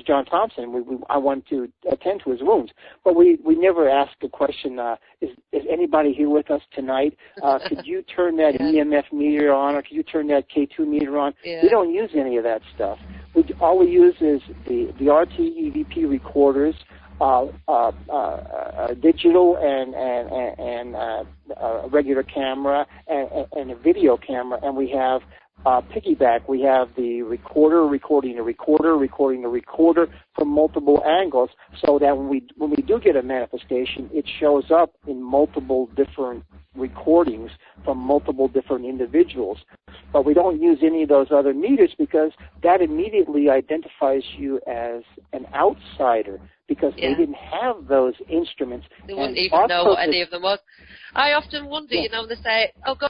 John Thompson? I want to attend to his wounds. But we never ask the question, is anybody here with us tonight? Could you turn that EMF meter on, or could you turn that K2 meter on? We don't use any of that stuff. All we use is the RT EVP recorders, digital and a regular camera and a video camera, and we have piggyback. We have the recorder recording the recorder from multiple angles, so that when we do get a manifestation, it shows up in multiple different recordings from multiple different individuals. But we don't use any of those other meters because that immediately identifies you as an outsider, because they didn't have those instruments. They wouldn't even know what any of them was. I often wonder, they say, oh, go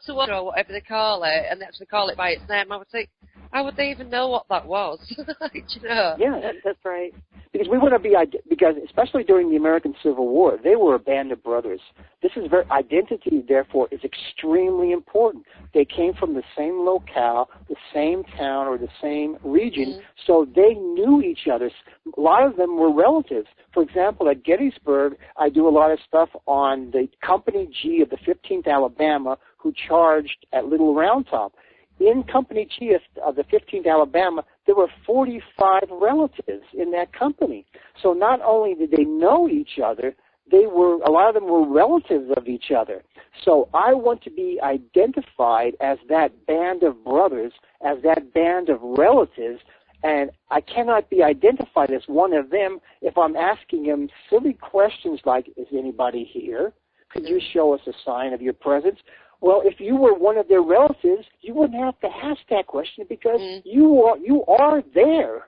to war, or whatever they call it, and they actually call it by its name. I would think, How would they even know what that was? Do you know? Yeah, That's right. because we want to be, because especially during the American Civil War, they were a band of brothers. This is identity, therefore, is extremely important. They came from the same locale, the same town, or the same region, so they knew each other. A lot of them were relatives. For example, at Gettysburg, I do a lot of stuff on the Company G of the 15th Alabama, who charged at Little Round Top. In Company G of the 15th Alabama, there were 45 relatives in that company. So not only did they know each other, a lot of them were relatives of each other. So I want to be identified as that band of brothers, as that band of relatives, and I cannot be identified as one of them if I'm asking them silly questions like, is anybody here? Could you show us a sign of your presence? Well, if you were one of their relatives, you wouldn't have to ask that question because you are there.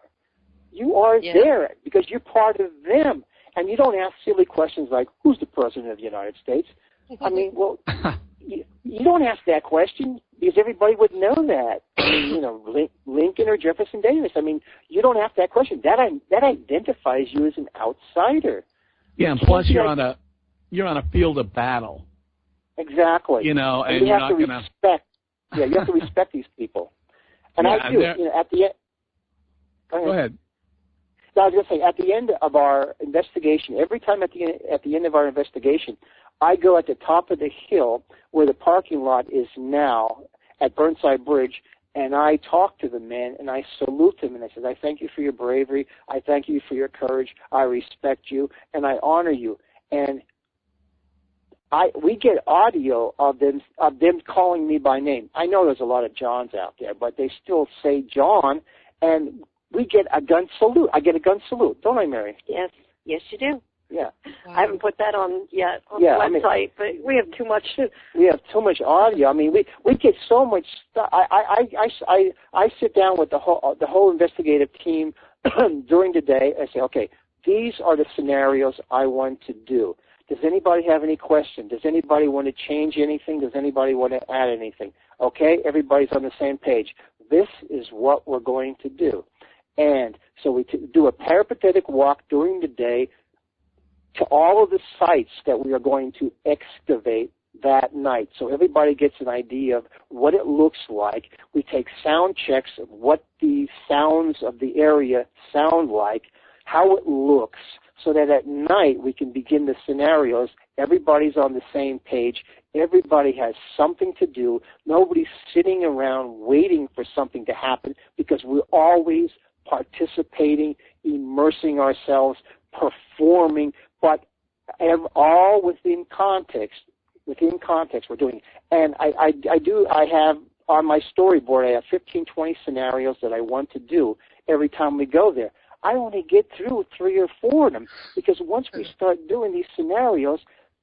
You are there because you're part of them. And you don't ask silly questions like, who's the President of the United States? I mean, well, you don't ask that question because everybody would know that. I mean, Lincoln or Jefferson Davis. I mean, you don't ask that question. That identifies you as an outsider. Yeah, and plus you're on a field of battle. Exactly. And you you're have not to going to... respect. Yeah, you have to respect these people. And I do. At the end... Go ahead. No, I was going to say, at the end of our investigation, every time at the end of our investigation, I go at the top of the hill where the parking lot is now at Burnside Bridge, and I talk to the men, and I salute them, and I say, I thank you for your bravery. I thank you for your courage. I respect you, and I honor you. And we get audio of them calling me by name. I know there's a lot of Johns out there, but they still say John, and we get a gun salute. I get a gun salute, don't I, Mary? Yes, you do. Yeah. Wow. I haven't put that on yet on the website, but we have too much. We have too much audio. I mean, we get so much stuff. I sit down with the whole investigative team during the day. I say, okay, these are the scenarios I want to do. Does anybody have any questions? Does anybody want to change anything? Does anybody want to add anything? Okay, everybody's on the same page. This is what we're going to do. And so we do a peripatetic walk during the day to all of the sites that we are going to excavate that night. So everybody gets an idea of what it looks like. We take sound checks of what the sounds of the area sound like, how it looks, so that at night we can begin the scenarios. Everybody's on the same page. Everybody has something to do. Nobody's sitting around waiting for something to happen because we're always participating, immersing ourselves, performing, but all within context. Within context, we're doing it. And I have on my storyboard, I have 15, 20 scenarios that I want to do every time we go there. I only get through 3 or 4 of them because once we start doing these scenarios,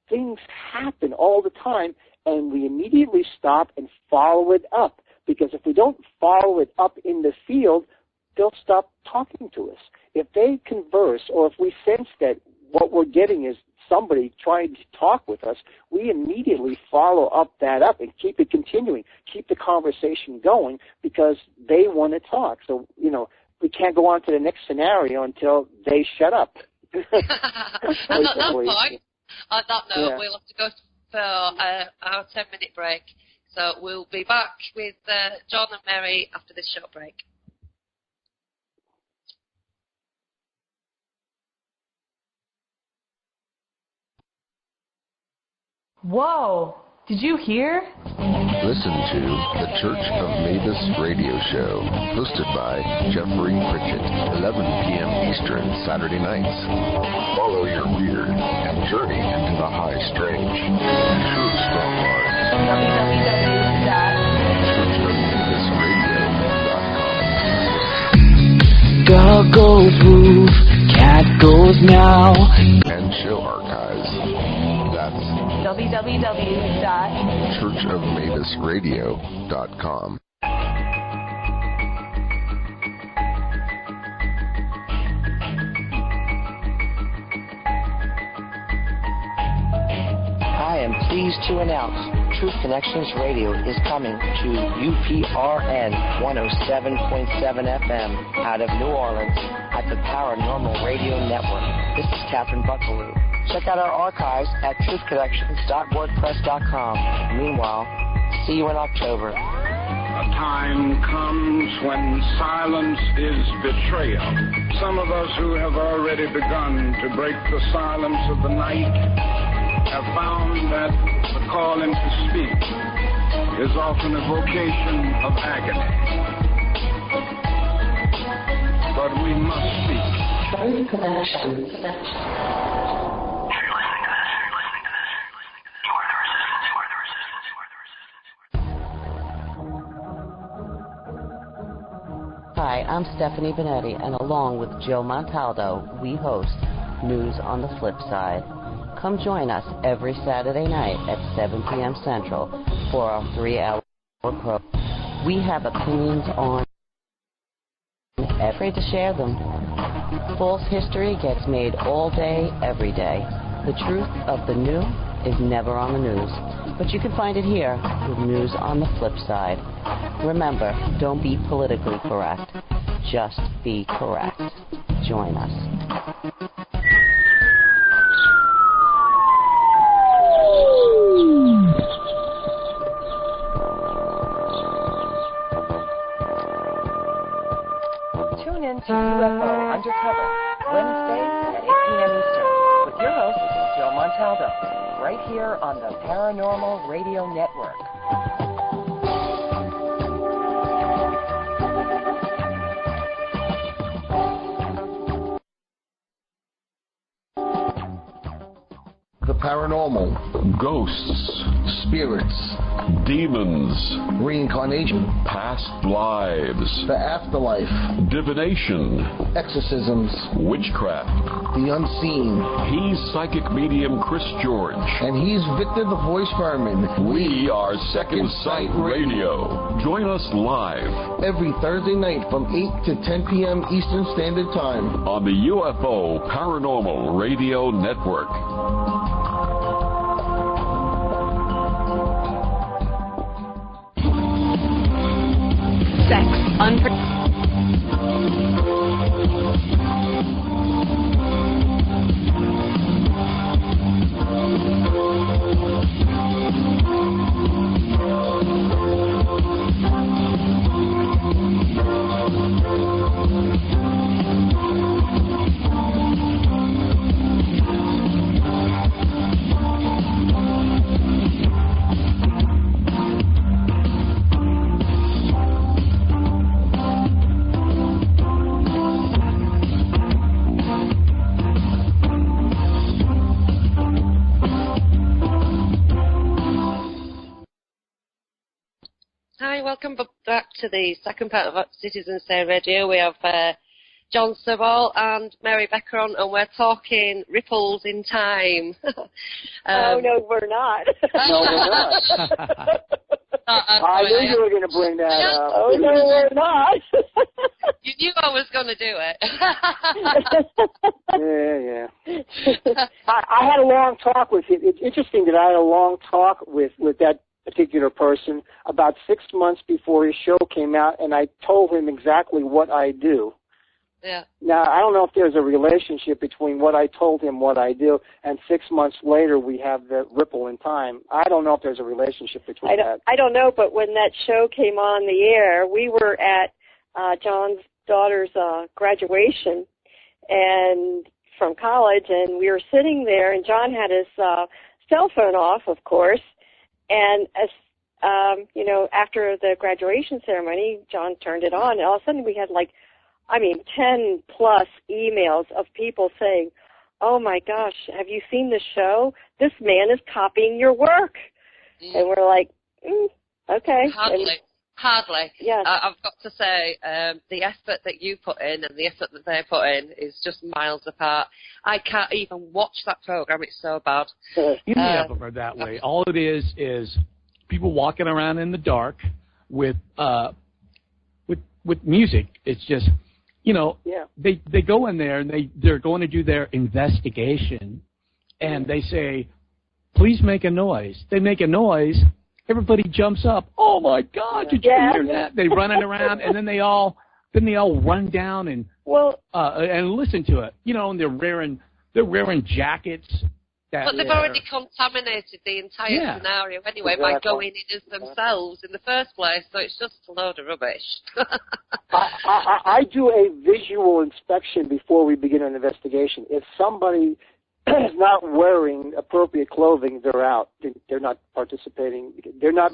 things happen all the time, and we immediately stop and follow it up. Because if we don't follow it up in the field, they'll stop talking to us. If they converse, or if we sense that what we're getting is somebody trying to talk with us, we immediately follow up and keep it continuing, keep the conversation going because they want to talk. So, we can't go on to the next scenario until they shut up. And at that point, we'll have to go for our 10-minute break. So we'll be back with John and Mary after this short break. Whoa! Did you hear? Listen to the Church of Mavis radio show, hosted by Jeffrey Pritchett, 11 p.m. Eastern, Saturday nights. Follow your weird and journey into the high strange. Should stop by www.churchofmavisradio.com. Dog goes woof, cat goes meow. And show archives. That's www.churchofmavisradio.com. I am pleased to announce Truth Connections Radio is coming to UPRN 107.7 FM out of New Orleans at the Paranormal Radio Network. This is Catherine Buckaloo. Check out our archives at truthconnections.wordpress.com. Meanwhile, see you in October. A time comes when silence is betrayal. Some of us who have already begun to break the silence of the night have found that the calling to speak is often a vocation of agony. But we must speak. Truth Connection. Hi, I'm Stephanie Benetti, and along with Joe Montaldo, we host News on the Flip Side. Come join us every Saturday night at 7 p.m. Central for our 3-hour program. We have opinions on afraid to share them. False history gets made all day, every day. The truth of the new is never on the news, but you can find it here with News on the Flip Side. Remember, don't be politically correct. Just be correct. Join us. Tune in to UFO Undercover, Wednesdays at 8 p.m. Eastern, with your host, Joe Montaldo, right here on the Paranormal Radio Network. The paranormal, ghosts, spirits, demons, reincarnation, past lives, the afterlife, divination, exorcisms, witchcraft, the unseen. He's psychic medium Chris George. And he's Victor the Voice Furman. We are Second Sight Radio. Join us live every Thursday night from 8 to 10 p.m. Eastern Standard Time on the UFO Paranormal Radio Network. Sex Hi, welcome back to the second part of Citizen Sane Radio. We have John Sebald and Mary Becker on, and we're talking ripples in time. Oh, no, we're not. No, we're not. I knew you were going to bring that up. Oh, no, we're not. You knew I was going to do it. Yeah. I had a long talk with him. It's interesting that I had a long talk with that particular person about 6 months before his show came out, and I told him exactly what I do. Yeah. Now, I don't know if there's a relationship between what I told him, what I do, and 6 months later we have the ripple in time. I don't know if there's a relationship between that. I don't know, but when that show came on the air, we were at John's daughter's graduation and from college, and we were sitting there, and John had his cell phone off, of course, and as after the graduation ceremony, John turned it on, and all of a sudden we had 10 plus emails of people saying, "Oh my gosh, have you seen the show? This man is copying your work." And we're like, okay. Hardly. Yeah. I've got to say, the effort that you put in and the effort that they put in is just miles apart. I can't even watch that program. It's so bad. Many of them are that way. All it is people walking around in the dark with music. It's just, they go in there and they're going to do their investigation, and they say, "Please make a noise." They make a noise, everybody jumps up. Oh my God! Did you hear that? They're running around, and then they all run down and listen to it. You know, and they're wearing jackets. But they've already contaminated the entire scenario anyway by going in as themselves in the first place, so it's just a load of rubbish. I do a visual inspection before we begin an investigation. If somebody is not wearing appropriate clothing, they're out. They're not participating. They're not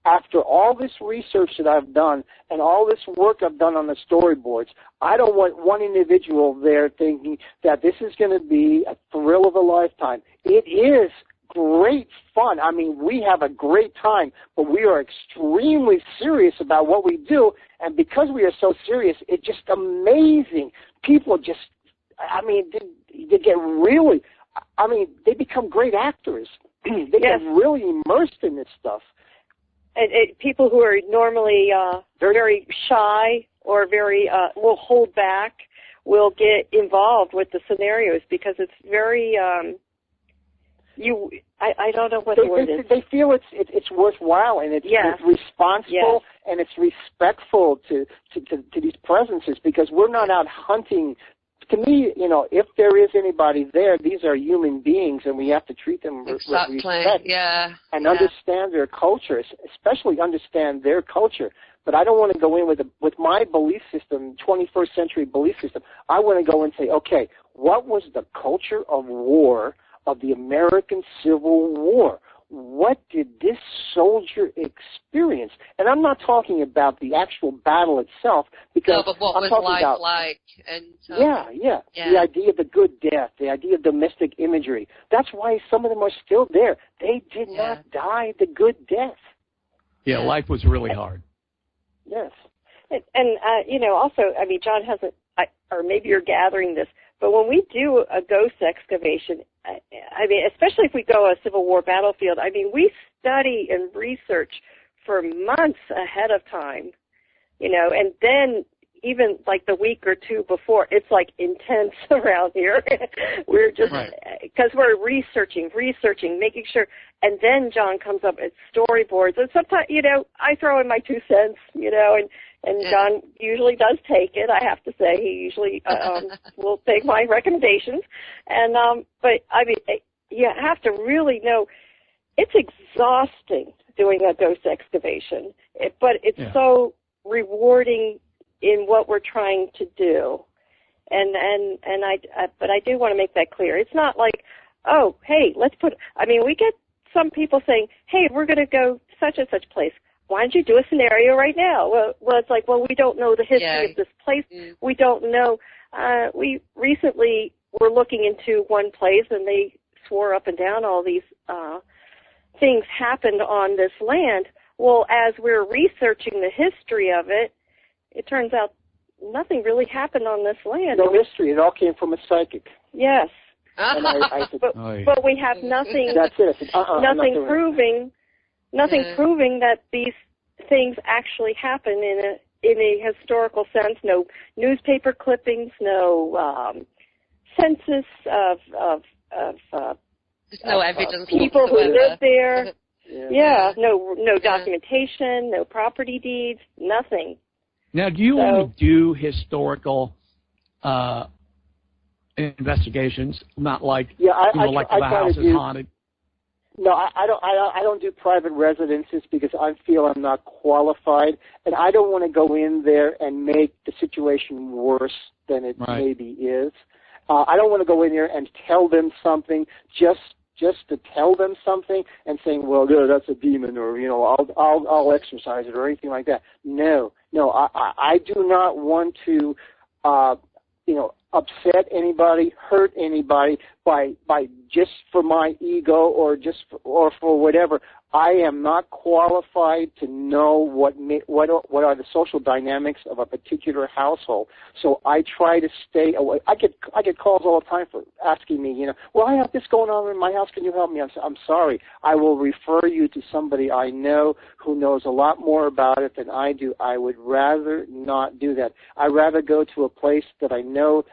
after all this research that I've done and all this work I've done on the storyboards, I don't want one individual there thinking that this is going to be a thrill of a lifetime. It is great fun. I mean, we have a great time, but we are extremely serious about what we do, and because we are so serious, it's just amazing. People just, I mean, they get really, I mean, they become great actors. They get really immersed in this stuff. And people who are normally very shy or very will hold back will get involved with the scenarios because it's very I don't know what the word is. They feel it's worthwhile and it's responsible and it's respectful to these presences because we're not out hunting. To me, you know, if there is anybody there, these are human beings, and we have to treat them with respect and understand their culture, especially understand their culture. But I don't want to go in with my belief system, 21st century belief system. I want to go and say, okay, what was the culture of war of the American Civil War? What did this soldier experience? And I'm not talking about the actual battle itself, because but what I'm was talking life about like? And the idea of the good death, the idea of domestic imagery. That's why some of them are still there. They did not die the good death. Yeah, life was really hard. Yes, and you know, also, I mean, John hasn't, or maybe you're gathering this, but when we do a ghost excavation, I mean, especially if we go a Civil War battlefield, I mean, we study and research for months ahead of time, you know, and then even like the week or two before, it's like intense around here. We're just, because we're researching, making sure, and then John comes up with storyboards, and sometimes, you know, I throw in my 2 cents, you know, and John usually does take it, I have to say. He usually will take my recommendations. And but, I mean, you have to really know, it's exhausting doing a ghost excavation, but it's so rewarding in what we're trying to do. But I do want to make that clear. It's not like, oh, hey, I mean, we get some people saying, hey, we're going to go such and such place. Why don't you do a scenario right now? Well, it's like, well, we don't know the history of this place. We don't know. We recently were looking into one place, and they swore up and down all these things happened on this land. Well, as we're researching the history of it, it turns out nothing really happened on this land. No history. It all came from a psychic. Yes. And I said, but we have nothing. That's it. I said, nothing proving. Nothing proving that these things actually happen in a historical sense. No newspaper clippings. No census of there's no evidence. People who live there. No documentation. No property deeds. Nothing. Now, do you only do historical investigations, not like like the house is haunted? No, I don't do private residences because I feel I'm not qualified, and I don't want to go in there and make the situation worse than it maybe is. I don't want to go in there and tell them something just to tell them something and saying, well, no, that's a demon, or I'll exorcise it or anything like that. No, I do not want to upset anybody, hurt anybody by just for my ego or for whatever. I am not qualified to know what are the social dynamics of a particular household. So I try to stay away. I get calls all the time for asking me, well, I have this going on in my house. Can you help me? I'm sorry. I will refer you to somebody I know who knows a lot more about it than I do. I would rather not do that. I'd rather go to a place that I know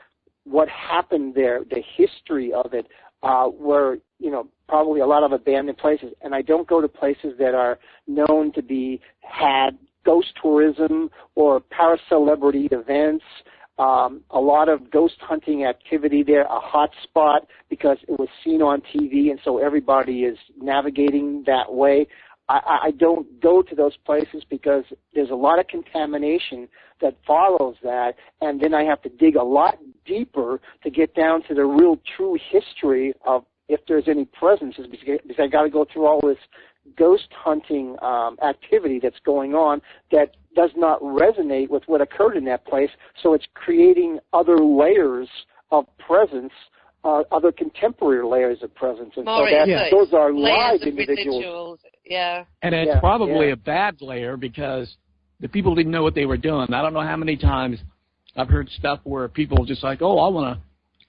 what happened there, the history of it, where, probably a lot of abandoned places. And I don't go to places that are known to had ghost tourism or paracelebrity events. A lot of ghost hunting activity there, a hot spot because it was seen on TV, and so everybody is navigating that way. I don't go to those places because there's a lot of contamination that follows that, and then I have to dig a lot deeper to get down to the real true history of if there's any presences, because I got to go through all this ghost hunting activity that's going on that does not resonate with what occurred in that place, so it's creating other layers of presence, other contemporary layers of presence, and those are live individuals. Yeah. And it's probably a bad layer because the people didn't know what they were doing. I don't know how many times I've heard stuff where people just like, I'm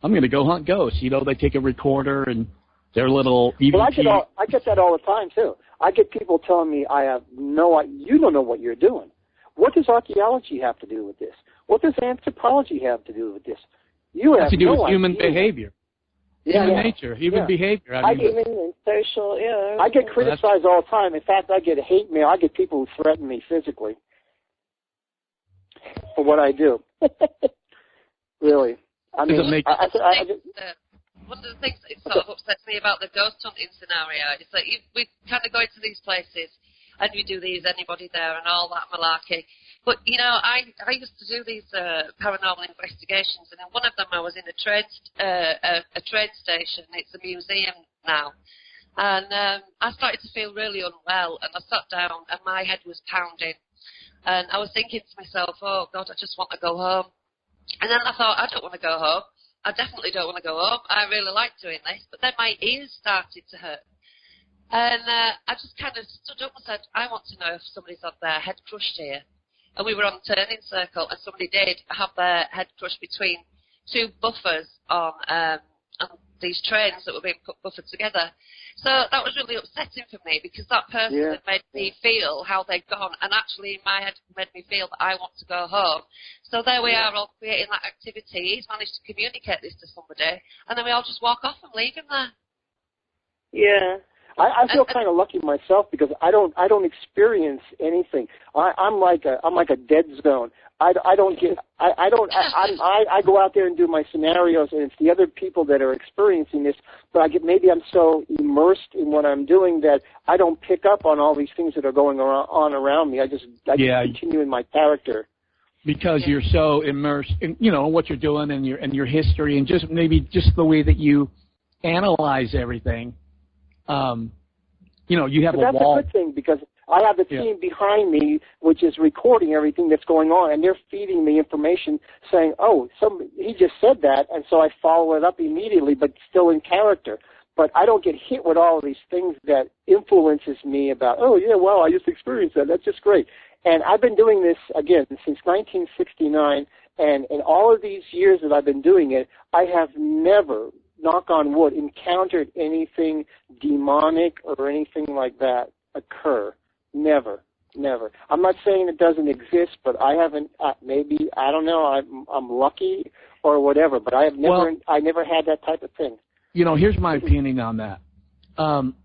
going to go hunt ghosts. They take a recorder and their little EVP. Well, I get that all the time, too. I get people telling me, you don't know what you're doing. What does archaeology have to do with this? What does anthropology have to do with this? You have to do with human idea. Behavior. Human nature, human behavior. Human and social, I get criticized all the time. In fact, I get hate mail. I get people who threaten me physically for what I do. Really. One of the things that sort of upsets me about the ghost hunting scenario is that we kind of go into these places and we do these anybody there and all that malarkey. But, I used to do these paranormal investigations, and in one of them I was in a train station. It's a museum now. And I started to feel really unwell, and I sat down and my head was pounding. And I was thinking to myself, oh, God, I just want to go home. And then I thought, I don't want to go home. I definitely don't want to go home. I really like doing this. But then my ears started to hurt. And I just kind of stood up and said, I want to know if somebody's had their head crushed here. And we were on a turning circle, and somebody did have their head crushed between two buffers on these trains that were being buffered together. So that was really upsetting for me because that person had made me feel how they'd gone, and actually in my head made me feel that I want to go home. So there we are all creating that activity. He's managed to communicate this to somebody, and then we all just walk off and leave him there. Yeah. I feel kind of lucky myself because I don't experience anything. I'm like a dead zone. I go out there and do my scenarios, and it's the other people that are experiencing this. But maybe I'm so immersed in what I'm doing that I don't pick up on all these things that are going on around me. I just continue in my character. Because you're so immersed in what you're doing and your history and just the way that you analyze everything. You have but a wall. That's a good thing because I have the team behind me which is recording everything that's going on, and they're feeding me information saying, he just said that, and so I follow it up immediately, but still in character. But I don't get hit with all of these things that influences me about, I just experienced that. That's just great. And I've been doing this, again, since 1969, and in all of these years that I've been doing it, I have never, knock on wood, encountered anything demonic or anything like that occur. Never. I'm not saying it doesn't exist, but I haven't. Maybe I don't know. I'm lucky or whatever, but I never had that type of thing. Here's my opinion on that. I'm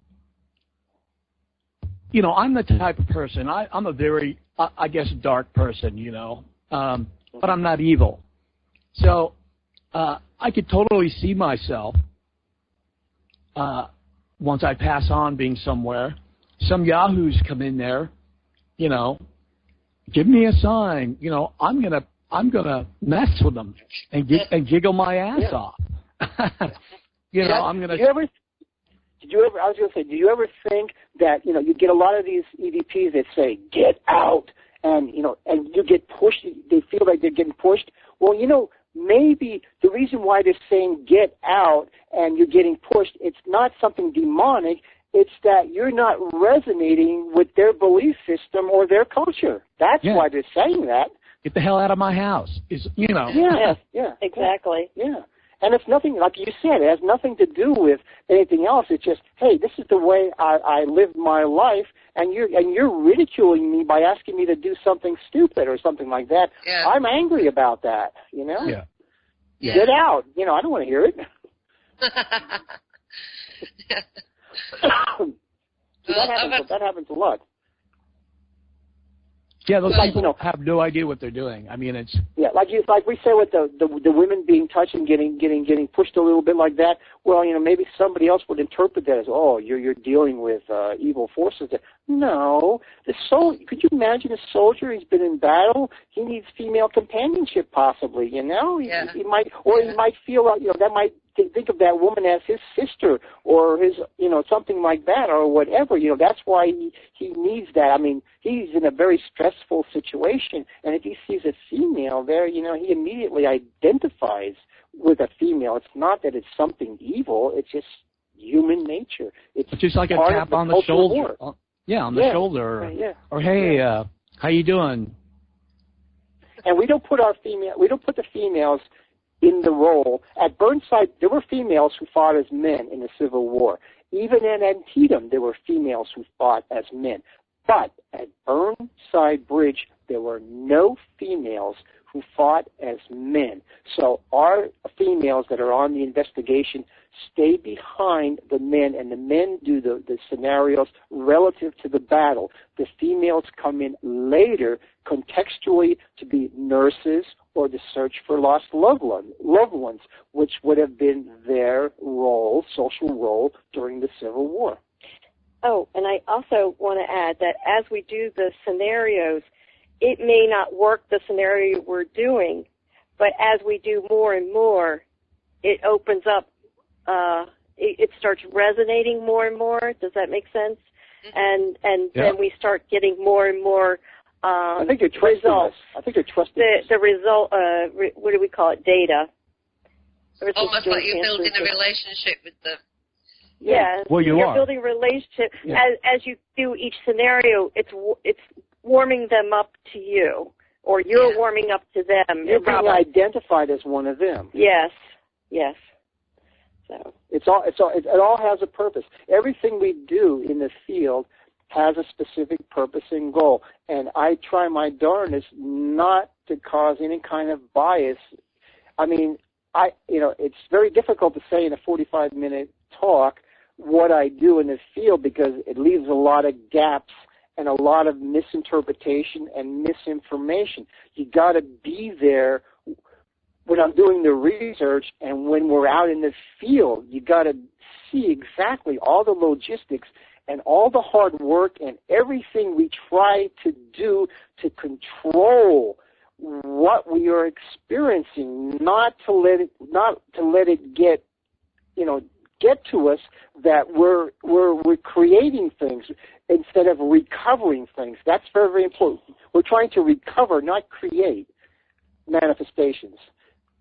the type of person. I'm a very, I guess, dark person. But I'm not evil. So. I could totally see myself, once I pass on being somewhere, some yahoos come in there, give me a sign, I'm gonna mess with them and giggle my ass off. I'm gonna. Do you ever think that you get a lot of these EVPs that say get out and you get pushed? They feel like they're getting pushed. Well, maybe the reason why they're saying get out and you're getting pushed, it's not something demonic. It's that you're not resonating with their belief system or their culture. That's why they're saying that. Get the hell out of my house. Yeah, exactly. Yeah. And it's nothing, like you said, it has nothing to do with anything else. It's just, hey, this is the way I live my life, and you're ridiculing me by asking me to do something stupid or something like that. Yeah. I'm angry about that, Yeah. Get out. I don't want to hear it. That happens a lot. Yeah, those people have no idea what they're doing. I mean, it's like we say with the women being touched and getting pushed a little bit like that. Well, maybe somebody else would interpret that as, oh, you're dealing with evil forces. No, could you imagine a soldier? He's been in battle. He needs female companionship, possibly. He might feel that might. Think of that woman as his sister or his, something like that or whatever. That's why he needs that. I mean, he's in a very stressful situation, and if he sees a female there, he immediately identifies with a female. It's not that it's something evil. It's just human nature. It's just like a tap on the shoulder. On the shoulder. Or hey, how you doing? And we don't put the females in the role. At Burnside, there were females who fought as men in the Civil War. Even at Antietam, there were females who fought as men. But at Burnside Bridge, there were no females who fought as men. So our females that are on the investigation stay behind the men, and the men do the scenarios relative to the battle. The females come in later contextually to be nurses or to search for lost loved ones, which would have been their role, social role, during the Civil War. Oh, and I also want to add that as we do the scenarios, it may not work the scenario we're doing, but as we do more and more, it opens up, it starts resonating more and more. Does that make sense? And then we start getting more and more I think you're trusting results. us. I think you're trusting us. The result, what do we call it? Data. Almost like you're building a relationship with them. Yeah. Well, you're building a relationship. Yeah. As you do each scenario, it's warming them up to you, or you're warming up to them. You're being identified as one of them. Yes. So it all has a purpose. Everything we do in the field has a specific purpose and goal, and I try my darndest not to cause any kind of bias. I mean, it's very difficult to say in a 45-minute talk what I do in the field because it leaves a lot of gaps and a lot of misinterpretation and misinformation. You got to be there when I'm doing the research, and when we're out in the field, you got to see exactly all the logistics and all the hard work and everything we try to do to control what we are experiencing, not to let it get to us that we're creating things instead of recovering things. That's very, very important. We're trying to recover, not create manifestations.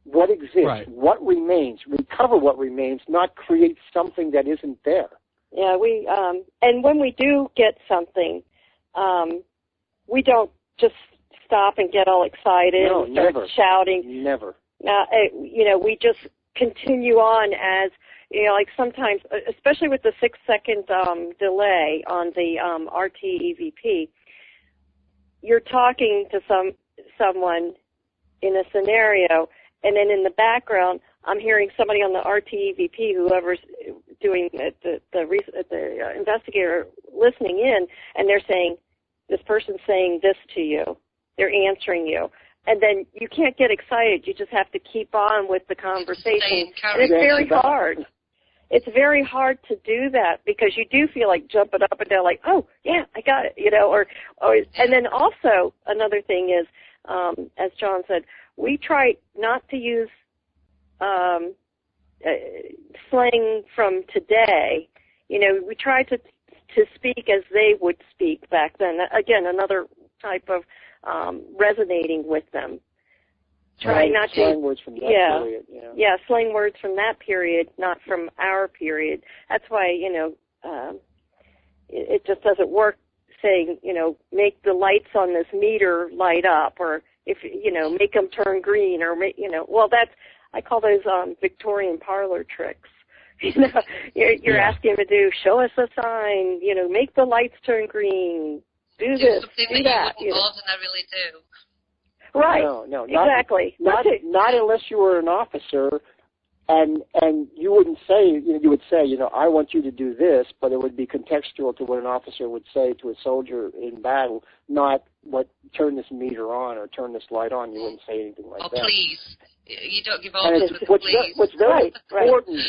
What exists, what remains, recover what remains, not create something that isn't there. Yeah, and when we do get something, we don't just stop and get all excited and start shouting. Never. We just continue on as, like sometimes, especially with the 6-second delay on the RT EVP, you're talking to someone in a scenario, and then in the background, I'm hearing somebody on the RT EVP, whoever's doing the investigator listening in, and they're saying, this person's saying this to you. They're answering you. And then you can't get excited. You just have to keep on with the conversation. And it's very hard. It's very hard to do that because you do feel like jumping up and down like, oh, yeah, I got it, and then also another thing is, as John said, we try not to use slang from today. We try to speak as they would speak back then. Again, another type of resonating with them. Try not to slang words from that period. Yeah, slang words from that period, not from our period. That's why it just doesn't work saying make the lights on this meter light up, or if make them turn green, or I call those Victorian parlor tricks. You're asking them to do, show us a sign, make the lights turn green, do this, something do that. You wouldn't ordinarily do. Right. No, exactly. Not unless you were an officer And you wouldn't say, you would say, I want you to do this, but it would be contextual to what an officer would say to a soldier in battle, not what turn this meter on or turn this light on. You wouldn't say anything like that. Oh, please. You don't give orders with please.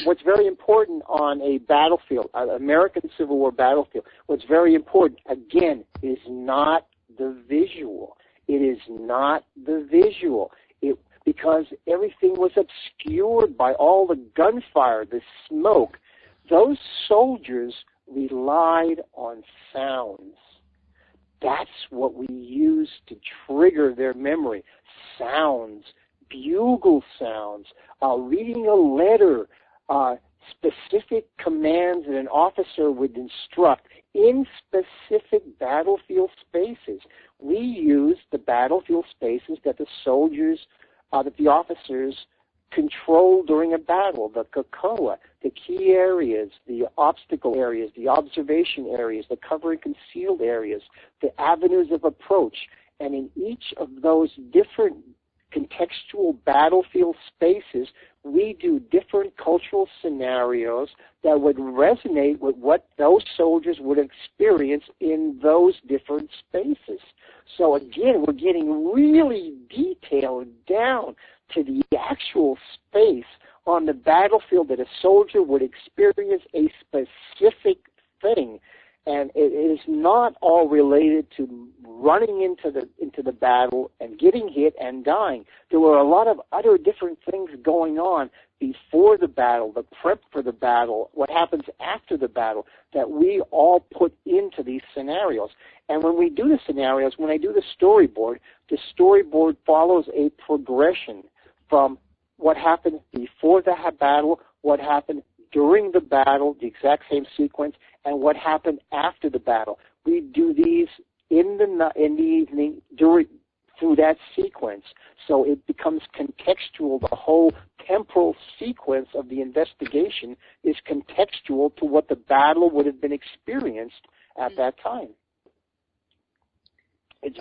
What's very important on a battlefield, an American Civil War battlefield, what's very important, again, is not the visual. It is not the visual. Because everything was obscured by all the gunfire, the smoke. Those soldiers relied on sounds. That's what we use to trigger their memory. Sounds, bugle sounds, reading a letter, specific commands that an officer would instruct in specific battlefield spaces. We use the battlefield spaces that the soldiers that the officers control during a battle, the KOA, the key areas, the obstacle areas, the observation areas, the cover and concealed areas, the avenues of approach. And in each of those different contextual battlefield spaces, we do different cultural scenarios that would resonate with what those soldiers would experience in those different spaces. So again, we're getting really detailed down to the actual space on the battlefield that a soldier would experience a specific thing. And it is not all related to running into the battle and getting hit and dying. There were a lot of other different things going on before the battle, the prep for the battle, what happens after the battle, that we all put into these scenarios. And when we do the scenarios, when I do the storyboard follows a progression from what happened before the battle, what happened during the battle, the exact same sequence, and what happened after the battle. We do these in the evening through that sequence, so it becomes contextual. The whole temporal sequence of the investigation is contextual to what the battle would have been experienced at that time. It's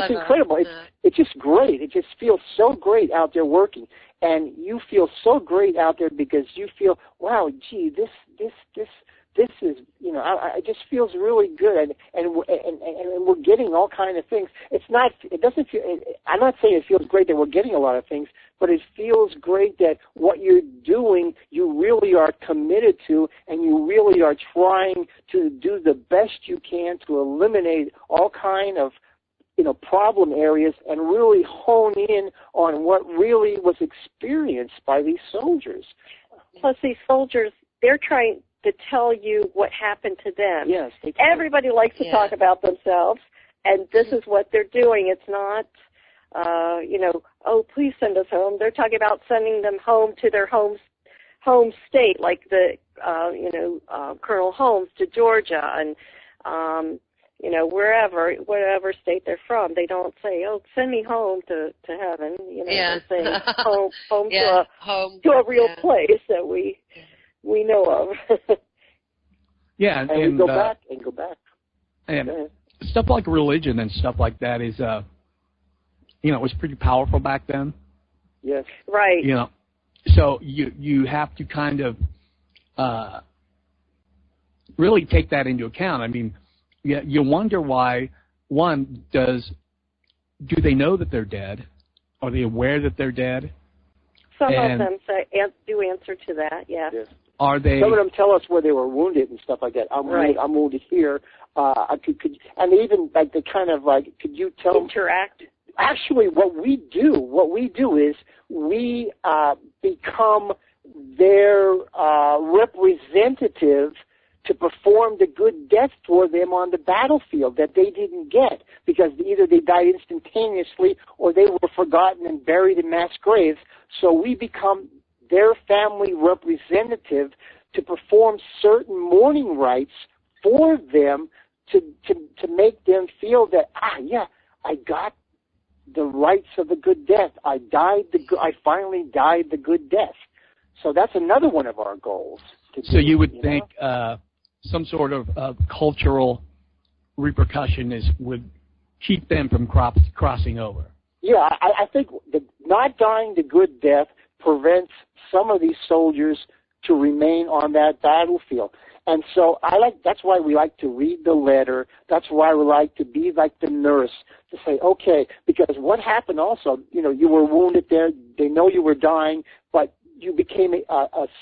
incredible. It's just great. It just feels so great out there working, and you feel so great out there because you feel, wow, gee, this is, it just feels really good, and we're getting all kinds of things. It doesn't feel. I'm not saying it feels great that we're getting a lot of things, but it feels great that what you're doing, you really are committed to, and you really are trying to do the best you can to eliminate all kind of, problem areas and really hone in on what really was experienced by these soldiers. Plus, these soldiers, they're trying to tell you what happened to them. Yes. Everybody likes to talk about themselves, and this is what they're doing. It's not, oh, please send us home. They're talking about sending them home to their home state, like the, Colonel Holmes to Georgia and, whatever state they're from. They don't say, oh, send me home to heaven. They say home to a real place that we know of. Yeah, and we go back. And stuff like religion and stuff like that is, it was pretty powerful back then. Yes. Right. So you have to kind of really take that into account. I mean, you wonder why, do they know that they're dead? Are they aware that they're dead? Some of them do answer to that, yes. Are they? Some of them tell us where they were wounded and stuff like that. I'm wounded here. And even like they kind of like, could you tell interact? Actually, what we do is we become their representative to perform the good death for them on the battlefield that they didn't get because either they died instantaneously or they were forgotten and buried in mass graves. So we become their family representative to perform certain mourning rites for them to make them feel that, I got the rights of the good death. I finally died the good death. So that's another one of our goals. So you would think some sort of cultural repercussion would keep them from crossing over. Yeah, I think not dying the good death prevents some of these soldiers to remain on that battlefield. And so that's why we like to read the letter. That's why we like to be like the nurse to say, okay, because what happened also, you were wounded there. They know you were dying, but you became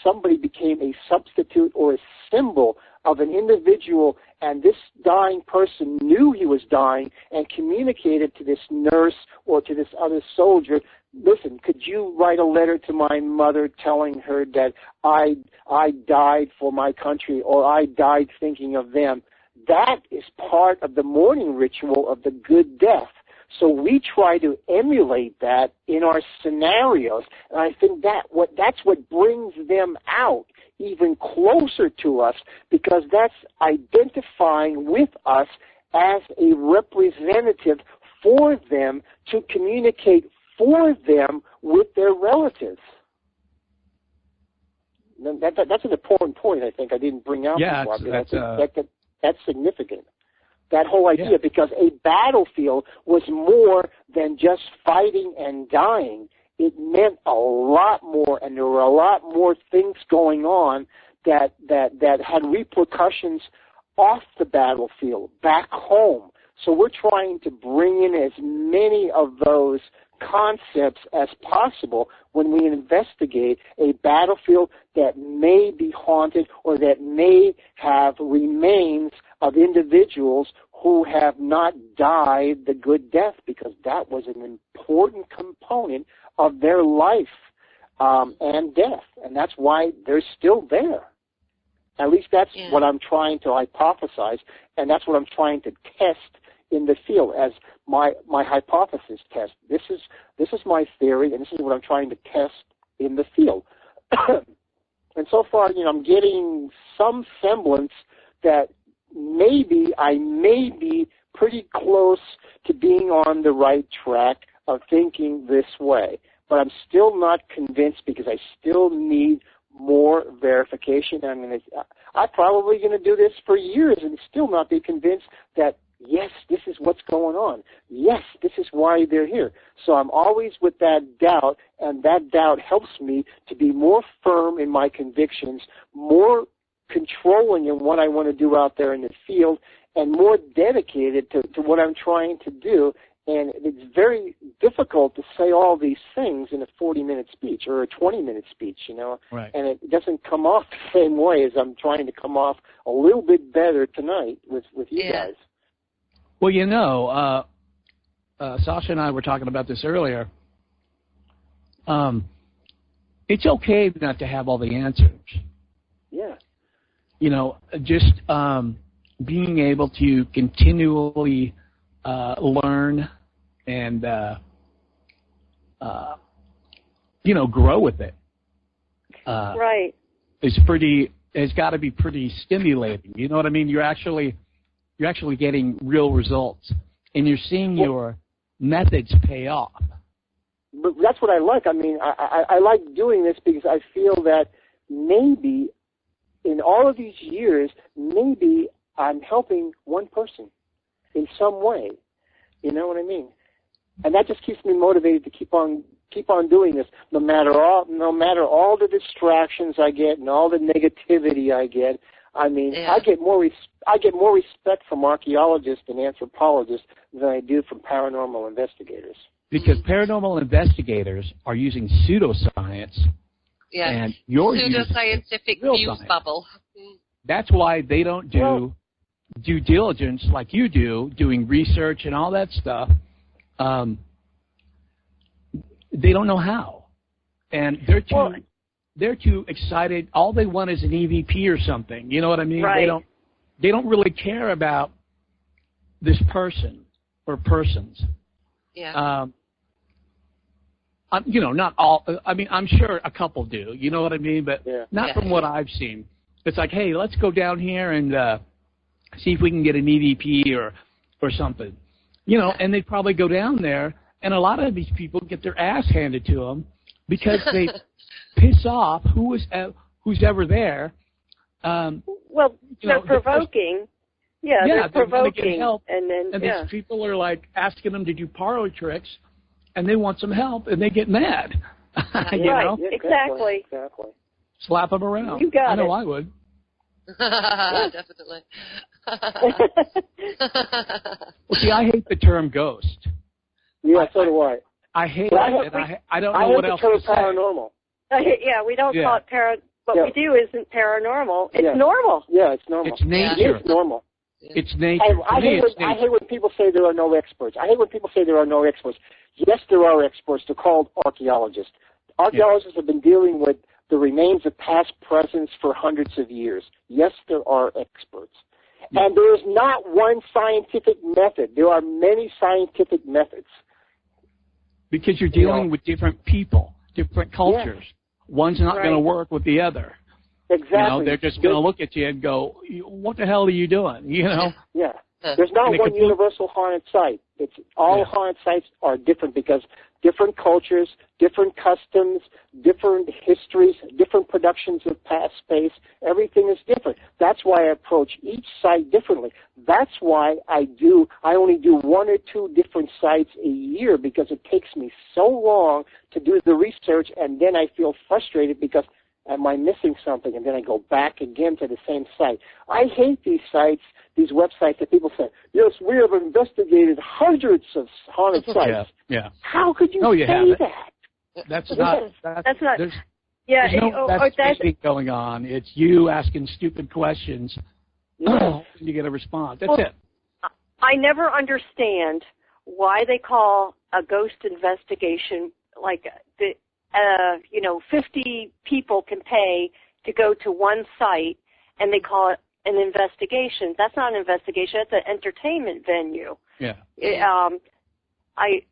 somebody became a substitute or a symbol of an individual, and this dying person knew he was dying and communicated to this nurse or to this other soldier, listen, could you write a letter to my mother telling her that I died for my country or I died thinking of them? That is part of the mourning ritual of the good death. So we try to emulate that in our scenarios, and I think that's what brings them out even closer to us, because that's identifying with us as a representative for them to communicate for them with their relatives. That's an important point, I think, I didn't bring out before. That's significant. That whole idea, because a battlefield was more than just fighting and dying. It meant a lot more, and there were a lot more things going on that had repercussions off the battlefield, back home. So we're trying to bring in as many of those concepts as possible when we investigate a battlefield that may be haunted or that may have remains of individuals who have not died the good death, because that was an important component of their life and death, and that's why they're still there. At least that's what I'm trying to hypothesize, and that's what I'm trying to test in the field as my hypothesis test. This is my theory, and this is what I'm trying to test in the field. And so far, I'm getting some semblance that maybe I may be pretty close to being on the right track of thinking this way. But I'm still not convinced, because I still need more verification. I'm probably going to do this for years and still not be convinced that, yes, this is what's going on. Yes, this is why they're here. So I'm always with that doubt, and that doubt helps me to be more firm in my convictions, more controlling in what I want to do out there in the field, and more dedicated to what I'm trying to do. And it's very difficult to say all these things in a 40-minute speech or a 20-minute speech, Right. And it doesn't come off the same way as I'm trying to come off a little bit better tonight with you guys. Well, Sacha and I were talking about this earlier. It's okay not to have all the answers. Yeah. Just being able to continually learn and, grow with it. Right. It's got to be pretty stimulating. You know what I mean? You're actually getting real results, and you're seeing your methods pay off. But that's what I like. I mean, I like doing this because I feel that maybe in all of these years, maybe I'm helping one person in some way. You know what I mean? And that just keeps me motivated to keep on doing this, no matter all the distractions I get and all the negativity I get. I mean, I get more respect from archaeologists and anthropologists than I do from paranormal investigators. Because paranormal investigators are using pseudoscience, and you're pseudoscientific using news bubble. That's why they don't do due diligence like you do, doing research and all that stuff. They don't know how, and they're too excited. All they want is an EVP or something. You know what I mean? Right. They don't really care about this person or persons. Yeah. Not all. I mean, I'm sure a couple do. You know what I mean? But not from what I've seen. It's like, hey, let's go down here and see if we can get an EVP or something. And they probably go down there, and a lot of these people get their ass handed to them because they piss off who's ever there. They're provoking. They're provoking, help, and these people are like asking them to do parlor tricks, and they want some help, and they get mad. You know? Yeah, exactly. Slap them around. You got I know it. I would. Definitely. Well, see, I hate the term ghost. Yeah, so do I. I hate it, and I don't know what else to say. Paranormal. Yeah, we don't call it What we do isn't paranormal. It's normal. Yeah, it's normal. It's nature. It's normal. It's nature. I hate when people say there are no experts. I hate when people say there are no experts. Yes, there are experts. They're called archaeologists. Archaeologists have been dealing with the remains of past presence for hundreds of years. Yes, there are experts. And there is not one scientific method. There are many scientific methods. Because you're dealing with different people, different cultures. One's not going to work with the other. Exactly. You know, they're just going to look at you and go, "What the hell are you doing?" You know. Yeah. There's not one universal haunted site. It's all haunted sites are different because different cultures, different customs, different histories, different productions of past space. Everything is different. That's why I approach each site differently. That's why I only do 1 or 2 different sites a year because it takes me so long to do the research, and then I feel frustrated because am I missing something? And then I go back again to the same site. I hate these sites, these websites that people say, yes, we have investigated hundreds of haunted sites. Yeah. How could you say that? That's not. There's no investigating going on. It's you asking stupid questions. And you get a response. That's it. I never understand why they call a ghost investigation like 50 people can pay to go to one site, and they call it an investigation. That's not an investigation. That's an entertainment venue. Yeah.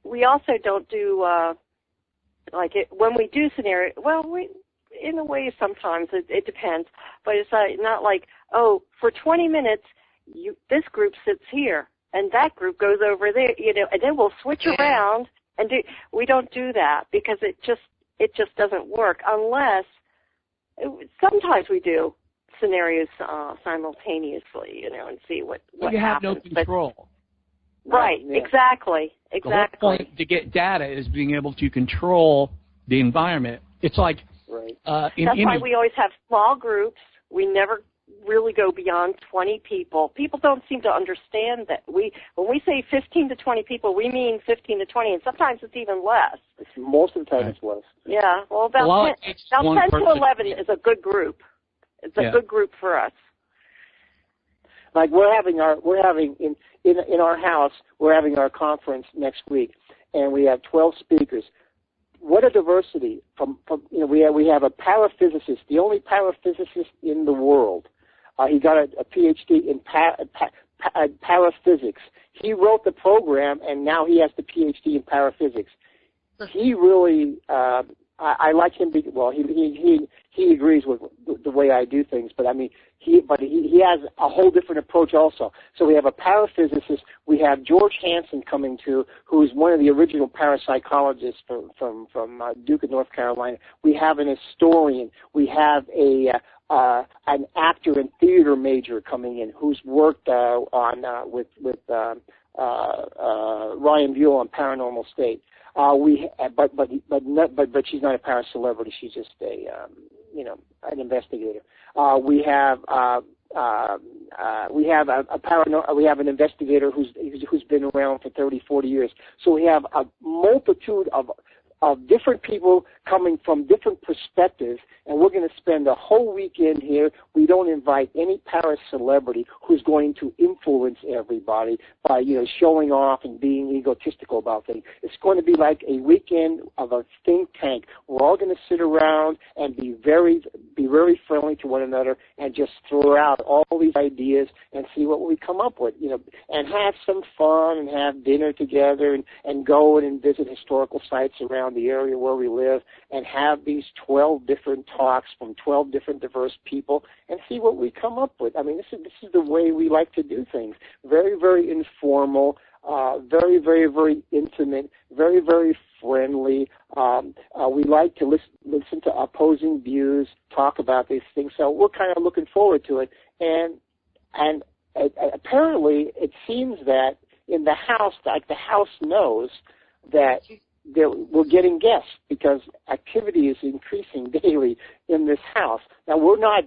We also don't do when we do scenario. Well, in a way sometimes it depends, but it's not like, oh, for 20 minutes this group sits here and that group goes over there, and then we'll switch around and do. We don't do that because it just doesn't work unless sometimes we do scenarios simultaneously, and see what you have happens. no control. Right, exactly. The whole point to get data is being able to control the environment. It's like that's why we always have small groups. We never really go beyond 20 people. People don't seem to understand that when we say 15 to 20 people, we mean 15 to 20, and sometimes it's even less. Most of the time it's less. Yeah, well, about 10 to 11 is a good group. It's a good group for us. Like we're having in our house, we're having our conference next week, and we have 12 speakers. What a diversity! We have a paraphysicist, the only paraphysicist in the world. He got a PhD in paraphysics. He wrote the program, and now he has the PhD in paraphysics. He really, I like him. He agrees with the way I do things, but I mean, he has a whole different approach also. So we have a paraphysicist. We have George Hansen coming too, who's one of the original parapsychologists from Duke of North Carolina. We have an historian. We have an actor and theater major coming in who's worked with Ryan Buell on Paranormal State. But she's not a paracelebrity. She's just an investigator. We have an investigator who's been around for 30, 40 years. So we have a multitude of different people coming from different perspectives, and we're going to spend a whole weekend here. We don't invite any para-celebrity who's going to influence everybody by, showing off and being egotistical about things. It's going to be like a weekend of a think tank. We're all going to sit around and be very friendly to one another and just throw out all these ideas and see what we come up with, and have some fun and have dinner together and go and visit historical sites around the area where we live and have these 12 different talks from 12 different diverse people and see what we come up with. I mean, this is the way we like to do things. Very, very informal, very, very, very intimate, very, very friendly. We like to listen to opposing views, talk about these things. So we're kind of looking forward to it. And apparently it seems that in the house, like the house knows that we're getting guests because activity is increasing daily in this house. Now, we're not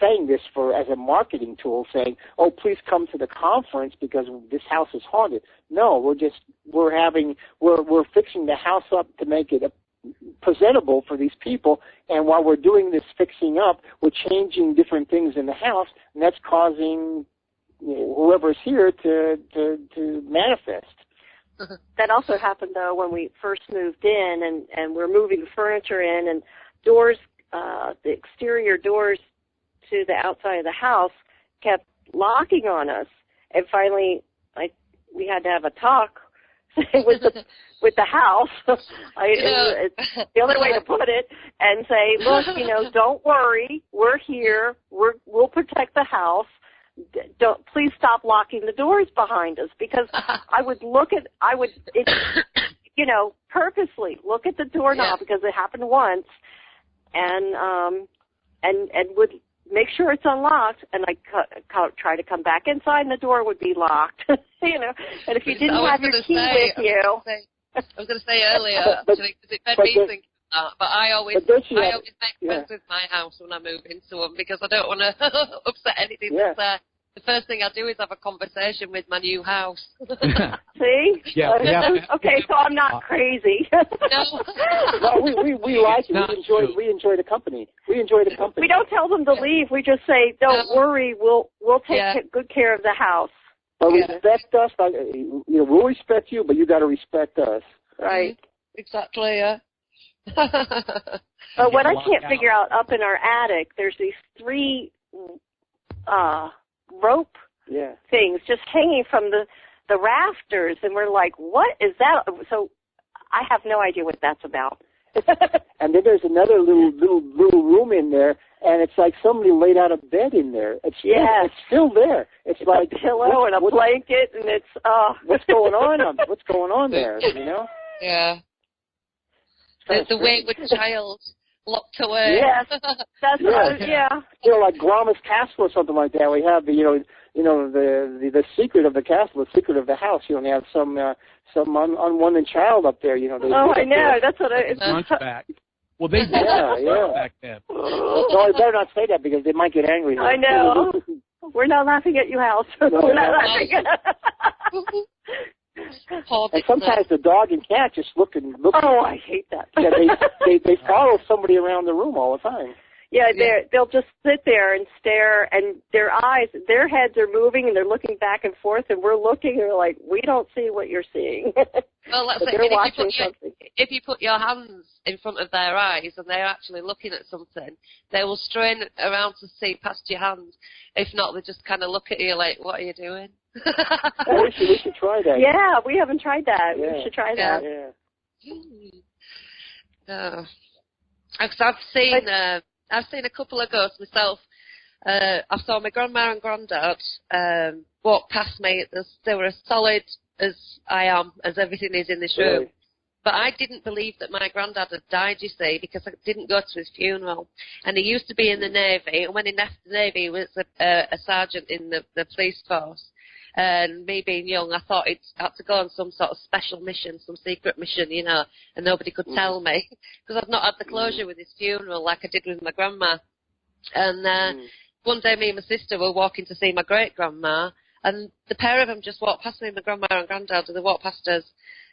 saying this as a marketing tool, saying, "Oh, please come to the conference because this house is haunted." No, we're fixing the house up to make it presentable for these people, and while we're doing this fixing up, we're changing different things in the house, and that's causing whoever's here to manifest. That also happened, though, when we first moved in, and we're moving furniture in, and doors, the exterior doors to the outside of the house kept locking on us, and finally, we had to have a talk with the house. It's the other way to put it, and say, look, don't worry, we're here, we'll protect the house. Please stop locking the doors behind us, because I would purposely look at the doorknob because it happened once, and would make sure it's unlocked, and I try to come back inside, and the door would be locked. And if you didn't have your key with you. I was going to say earlier, actually, because it made me think of that, but I always make friends with my house when I move into them because I don't want to upset anything that's there. The first thing I do is have a conversation with my new house. See? Yeah. Okay, so I'm not crazy. No. Well, we like it. We enjoy the company. We don't tell them to leave. We just say, don't worry, we'll take good care of the house. But respect us. We'll respect you, but you got to respect us. Right. Exactly, yeah. But what I can't figure out up in our attic, there's these 3 rope things just hanging from the rafters, and we're like, what is that? So I have no idea what that's about. And then there's another little room in there, and it's like somebody laid out a bed in there. It's still there. It's like a pillow and a blanket, and it's what's going on? What's going on there? Yeah. The wayward child locked away. Yes, that's right. Yeah. Like Gromma's Castle or something like that. We have the secret of the castle, the secret of the house. They have some unwanted child up there. I know. That's what it's. Hunchback. Well, they did back then. No, I better not say that because they might get angry. I know. We're not laughing at you, House. We're not laughing. And sometimes the dog and cat just look. Oh, I hate that. Yeah, they follow somebody around the room all the time. Yeah, they'll just sit there and stare, and their heads are moving, and they're looking back and forth, and we're looking, and we're like, we don't see what you're seeing. Well, let's say if you put your hands in front of their eyes and they're actually looking at something, they will strain around to see past your hand. If not, they just kind of look at you like, what are you doing? We should try that. Yeah, we haven't tried that. Yeah. We should try that. Yeah. I've seen a couple of ghosts myself. I saw my grandma and granddad walk past me. They were as solid as I am, as everything is in this room. Right. But I didn't believe that my granddad had died, you see, because I didn't go to his funeral. And he used to be in the Navy, and when he left the Navy, he was a sergeant in the police force. And me being young, I thought he'd had to go on some sort of special mission, some secret mission, and nobody could tell me because I've not had the closure with his funeral like I did with my grandma. And one day me and my sister were walking to see my great-grandma, and the pair of them just walked past me, my grandma and granddad, and they walked past us.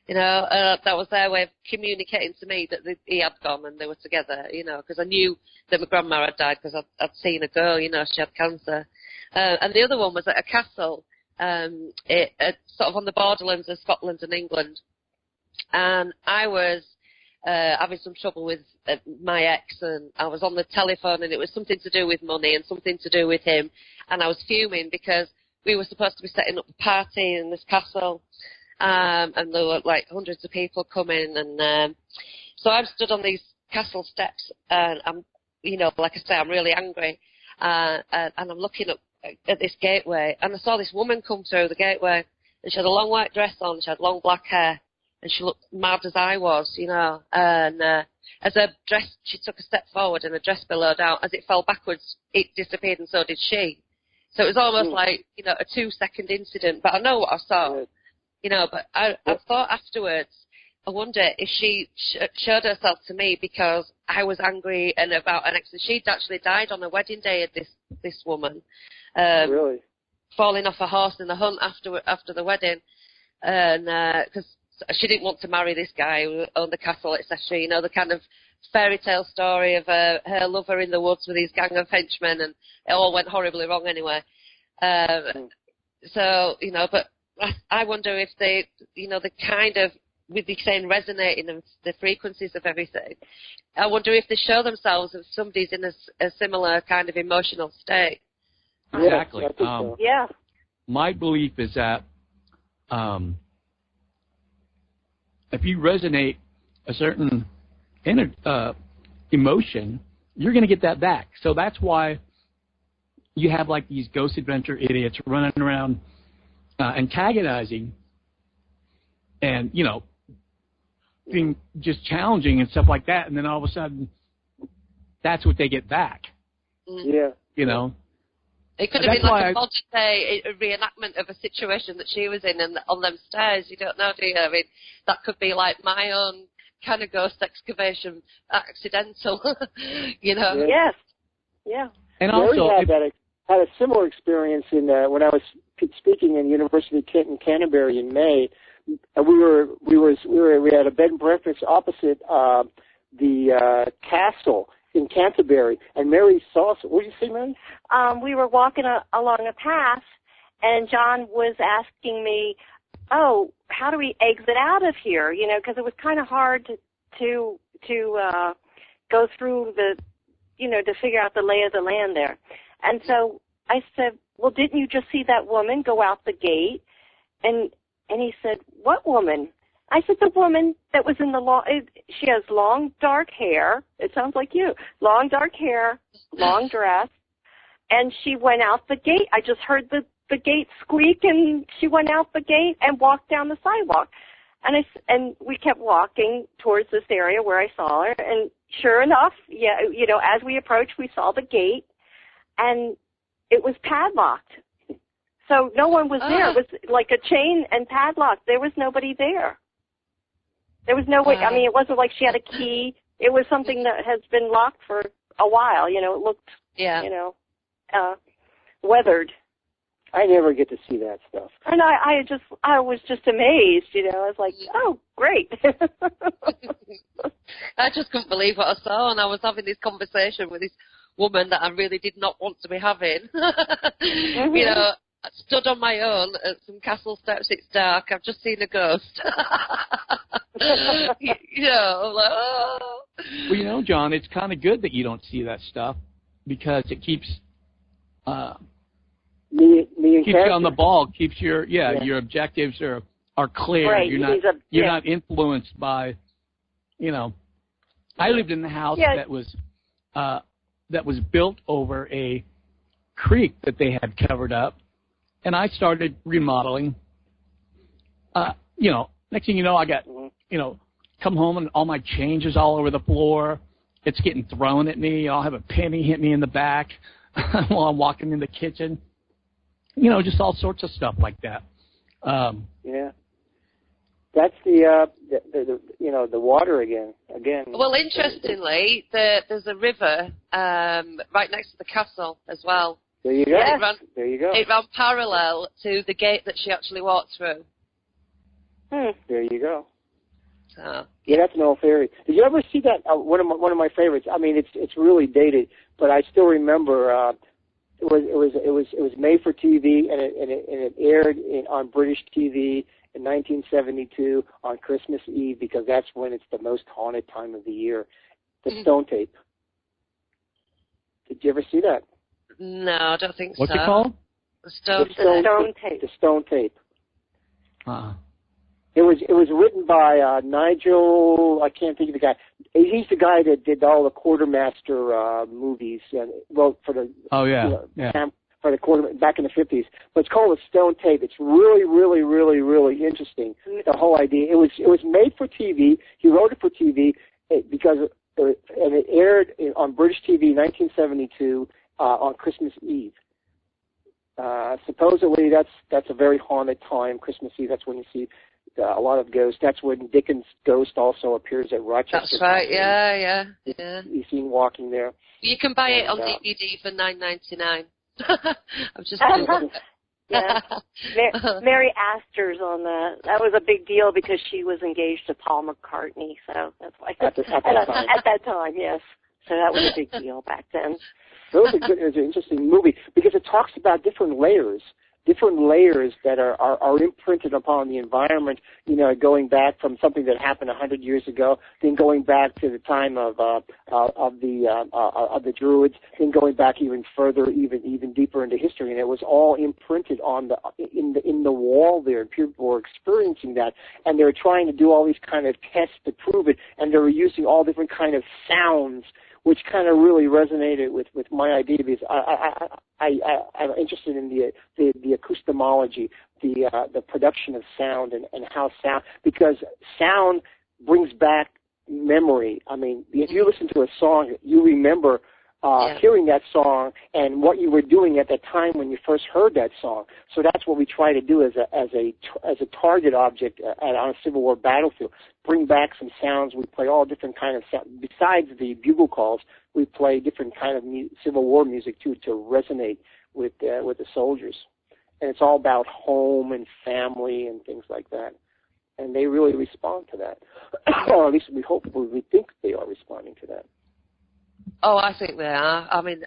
That was their way of communicating to me that he had gone and they were together, because I knew that my grandma had died because I'd seen her go, she had cancer. And the other one was at a castle. Sort of on the borderlands of Scotland and England, and I was having some trouble with my ex, and I was on the telephone, and it was something to do with money and something to do with him, and I was fuming because we were supposed to be setting up a party in this castle, and there were like hundreds of people coming, and so I'm stood on these castle steps, and I'm, like I say, I'm really angry, and I'm looking up at this gateway, and I saw this woman come through the gateway, and she had a long white dress on, she had long black hair, and she looked mad as I was, and as her dress, she took a step forward and her dress billowed out. As it fell backwards, it disappeared, and so did she. So it was almost like, a 2-second incident, but I know what I saw, but I thought afterwards I wonder if she showed herself to me because I was angry and about an accident. She'd actually died on the wedding day of this woman. Really? Falling off a horse in the hunt after the wedding, and because she didn't want to marry this guy who owned the castle, etc. You know, the kind of fairy tale story of her lover in the woods with his gang of henchmen, and it all went horribly wrong anyway. So, you know, but I wonder if they, you know, the kind of, with the saying resonating and the frequencies of everything, I wonder if they show themselves if somebody's in a similar kind of emotional state. Exactly. So. Yeah. My belief is that if you resonate a certain emotion, you're going to get that back. So that's why you have like these ghost adventure idiots running around antagonizing and, you know, being just challenging and stuff like that. And then all of a sudden, that's what they get back. Yeah. You know? It could have been like a modern day reenactment of a situation that she was in and on them stairs. You don't know, do you? I mean, that could be like my own kind of ghost excavation, accidental, you know? Yeah. Yes. Yeah. And also, had a similar experience in when I was speaking in University of Kent in Canterbury in May. We had a bed and breakfast opposite the castle in Canterbury, and Mary saw us. What did you say, Mary? We were walking along a path, and John was asking me, "Oh, how do we exit out of here?" You know, because it was kind of hard to go through the, you know, to figure out the lay of the land there. And so I said, "Well, didn't you just see that woman go out the gate?" And he said, "What woman?" I said, "The woman that was in the she has long, dark hair. It sounds like you. Long, dark hair, long dress. And she went out the gate. I just heard the gate squeak, and she went out the gate and walked down the sidewalk." And we kept walking towards this area where I saw her. And sure enough, yeah, you know, as we approached, we saw the gate, and it was padlocked. So no one was there. It was like a chain and padlock. There was nobody there. There was no way. I mean, it wasn't like she had a key. It was something that has been locked for a while. You know, it looked, you know, weathered. I never get to see that stuff. And I was just amazed. You know, I was like, oh, great. I just couldn't believe what I saw, and I was having this conversation with this woman that I really did not want to be having. Mm-hmm. You know, I stood on my own at some castle steps. It's dark. I've just seen a ghost. You know, like, oh. Well, you know, John, it's kind of good that you don't see that stuff because it keeps me keeps you on the ball. Keeps your your objectives are clear. Right. You're not influenced by, you know. I lived in the house that was built over a creek that they had covered up. And I started remodeling. You know, next thing you know, I got, you know, come home and all my change is all over the floor. It's getting thrown at me. I'll have a penny hit me in the back while I'm walking in the kitchen. You know, just all sorts of stuff like that. Yeah. That's the you know, the water again. Well, interestingly, there's a river right next to the castle as well. There you go. There you go. It ran parallel to the gate that she actually walked through. There you go. So, yeah, that's an old fairy. Did you ever see that? One of my favorites. I mean, it's really dated, but I still remember. It was made for TV, and it aired on British TV in 1972 on Christmas Eve because that's when it's the most haunted time of the year. The Stone Tape. Did you ever see that? No, I don't think What's so. What's it called? The Stone Tape. The Stone Tape. It was written by Nigel. I can't think of the guy. He's the guy that did all the Quartermaster movies and wrote for the for the quarter back in the 50s. But it's called The Stone Tape. It's really, really, really, really interesting. The whole idea. It was made for TV. He wrote it for TV because and it aired on British TV 1972 on Christmas Eve. Supposedly that's a very haunted time, Christmas Eve. That's when you see a lot of ghosts. That's when Dickens' ghost also appears at Rochester. That's right. Yeah. You've seen walking there. You can buy it on DVD for $9.99. I've just yeah. Mary Astor's on that. That was a big deal because she was engaged to Paul McCartney, so that's why. At that time, yes. So that was a big deal back then. It was an interesting movie because it talks about different layers that are imprinted upon the environment, going back from something that happened 100 years ago, then going back to the time of the Druids, then going back even further, even deeper into history, and it was all imprinted in the wall there, and people were experiencing that, and they were trying to do all these kind of tests to prove it, and they were using all different kind of sounds, which kind of really resonated with my idea because I'm interested in the acoustomology, the production of sound and how sound, because sound brings back memory. I mean, if you listen to a song, you remember hearing that song and what you were doing at the time when you first heard that song. So that's what we try to do as a target object on a Civil War battlefield. Bring back some sounds. We play all different kind of sounds. Besides the bugle calls, we play different kind of Civil War music too to resonate with the soldiers. And it's all about home and family and things like that. And they really respond to that, or at least we think they are responding to that. Oh, I think they are. I mean,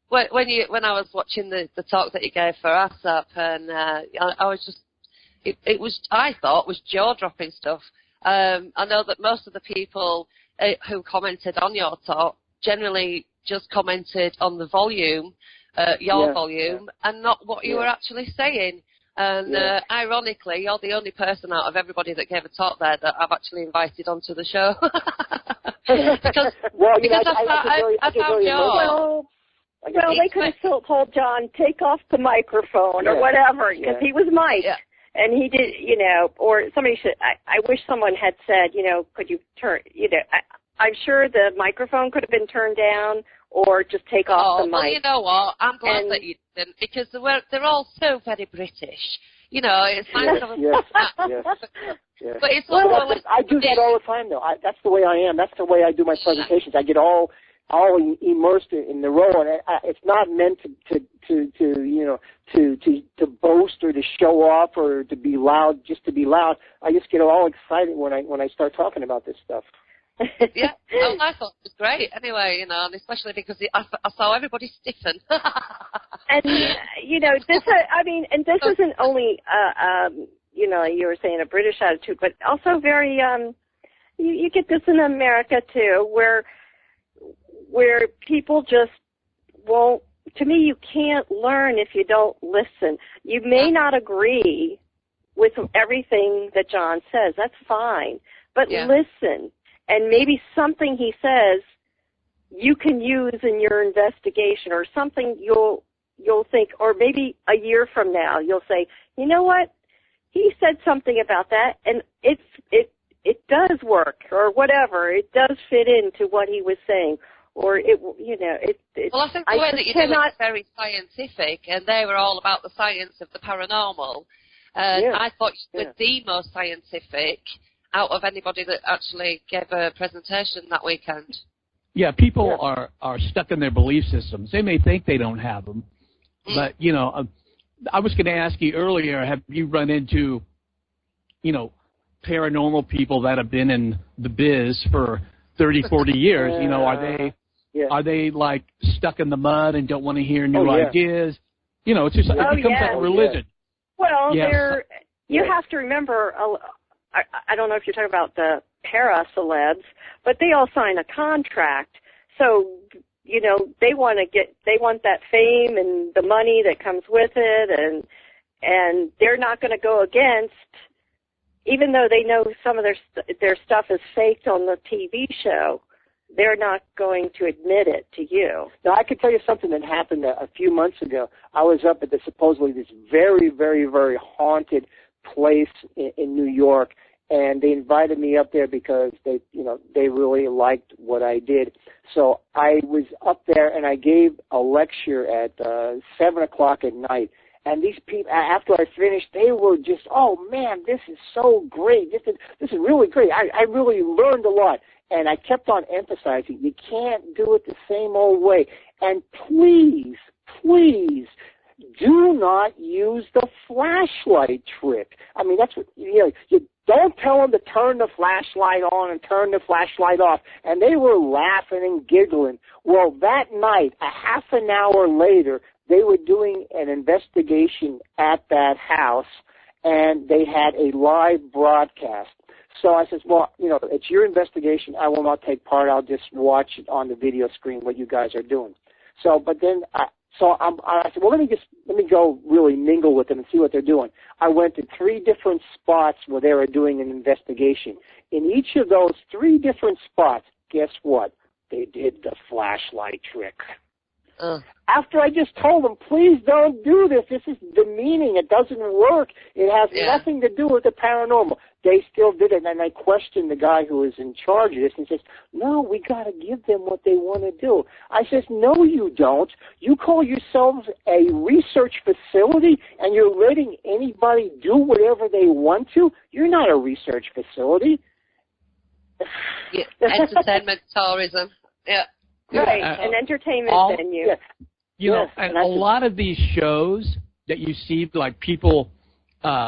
When I was watching the talk that you gave for ASAP, and I was just, I thought was jaw-dropping stuff. I know that most of the people who commented on your talk generally just commented on the volume, your volume, and not what you were actually saying. And ironically, you're the only person out of everybody that gave a talk there that I've actually invited onto the show. because I found John. Well, they could have still told John, take off the microphone or whatever, because he was mic'd. And he did, or somebody should, I wish someone had said, could you turn, I'm sure the microphone could have been turned down or just take off the mic. Well, you know what? I'm glad that you didn't, because they're all so very British. It's nice to have Yes. But it's I do that all the time, though. That's the way I am. That's the way I do my presentations. I get all immersed in the role, and it's not meant to boast or to show off or to be loud just to be loud. I just get all excited when I start talking about this stuff. Yeah, well, I thought it was great. Anyway, and especially because I saw everybody stiffen. And this, this isn't only you were saying a British attitude, but also very you get this in America too, where people just won't. To me, you can't learn if you don't listen. You may not agree with everything that John says. That's fine, but listen. And maybe something he says you can use in your investigation, or something you'll think, or maybe a year from now you'll say, you know what, he said something about that, and it does work, or whatever. It does fit into what he was saying, or it. Well, I think the way that you do it is very scientific, and they were all about the science of the paranormal. I thought you were the most scientific out of anybody that actually gave a presentation that weekend. Yeah, people are stuck in their belief systems. They may think they don't have them, but, I was going to ask you earlier, have you run into, paranormal people that have been in the biz for 30, 40 years? Are they like stuck in the mud and don't want to hear new ideas? It's just, it becomes like a religion. Well, you have to remember, I don't know if you're talking about the para-celebs, but they all sign a contract. So, they want that fame and the money that comes with it, and they're not going to go against, even though they know some of their stuff is faked on the TV show, they're not going to admit it to you. Now, I can tell you something that happened a few months ago. I was up at supposedly this very, very, very haunted place in New York, and they invited me up there because they really liked what I did. So I was up there and I gave a lecture at 7:00 at night, And these people, after I finished, they were just, oh man, this is so great. This is really great. I really learned a lot. And I kept on emphasizing, you can't do it the same old way. And please, please, do not use the flashlight trick. I mean, that's what, you don't tell them to turn the flashlight on and turn the flashlight off. And they were laughing and giggling. Well, that night, a half an hour later, they were doing an investigation at that house, and they had a live broadcast. So I says, well, it's your investigation. I will not take part. I'll just watch it on the video screen what you guys are doing. So, but then I said, well, let me go really mingle with them and see what they're doing. I went to 3 different spots where they were doing an investigation. In each of those 3 different spots, guess what? They did the flashlight trick. After I just told them, please don't do this. This is demeaning. It doesn't work. It has nothing to do with the paranormal. They still did it, and I questioned the guy who was in charge of this, and he says, no, we got to give them what they want to do. I says, no, you don't. You call yourselves a research facility, and you're letting anybody do whatever they want to? You're not a research facility. Entertainment, tourism. Yeah. Right, an entertainment venue. And a lot of these shows that you see, like people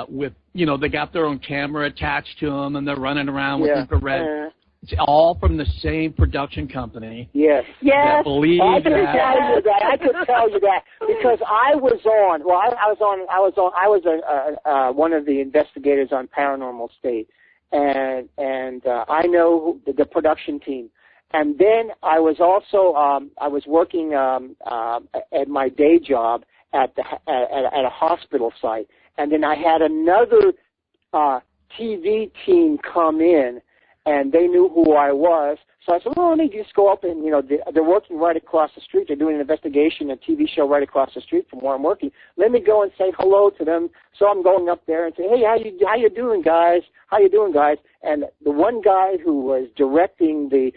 with, they got their own camera attached to them and they're running around with infrared. It's all from the same production company. Yes. That believe I could tell you that because I was on. Well, I was one of the investigators on Paranormal State, and I know the production team. And then I was also I was working at my day job at a hospital site, and then I had another TV team come in, and they knew who I was. So I said, well, let me just go up and they're working right across the street. They're doing an investigation, a TV show right across the street from where I'm working. Let me go and say hello to them. So I'm going up there and say, hey, how you doing, guys? How you doing, guys? And the one guy who was directing the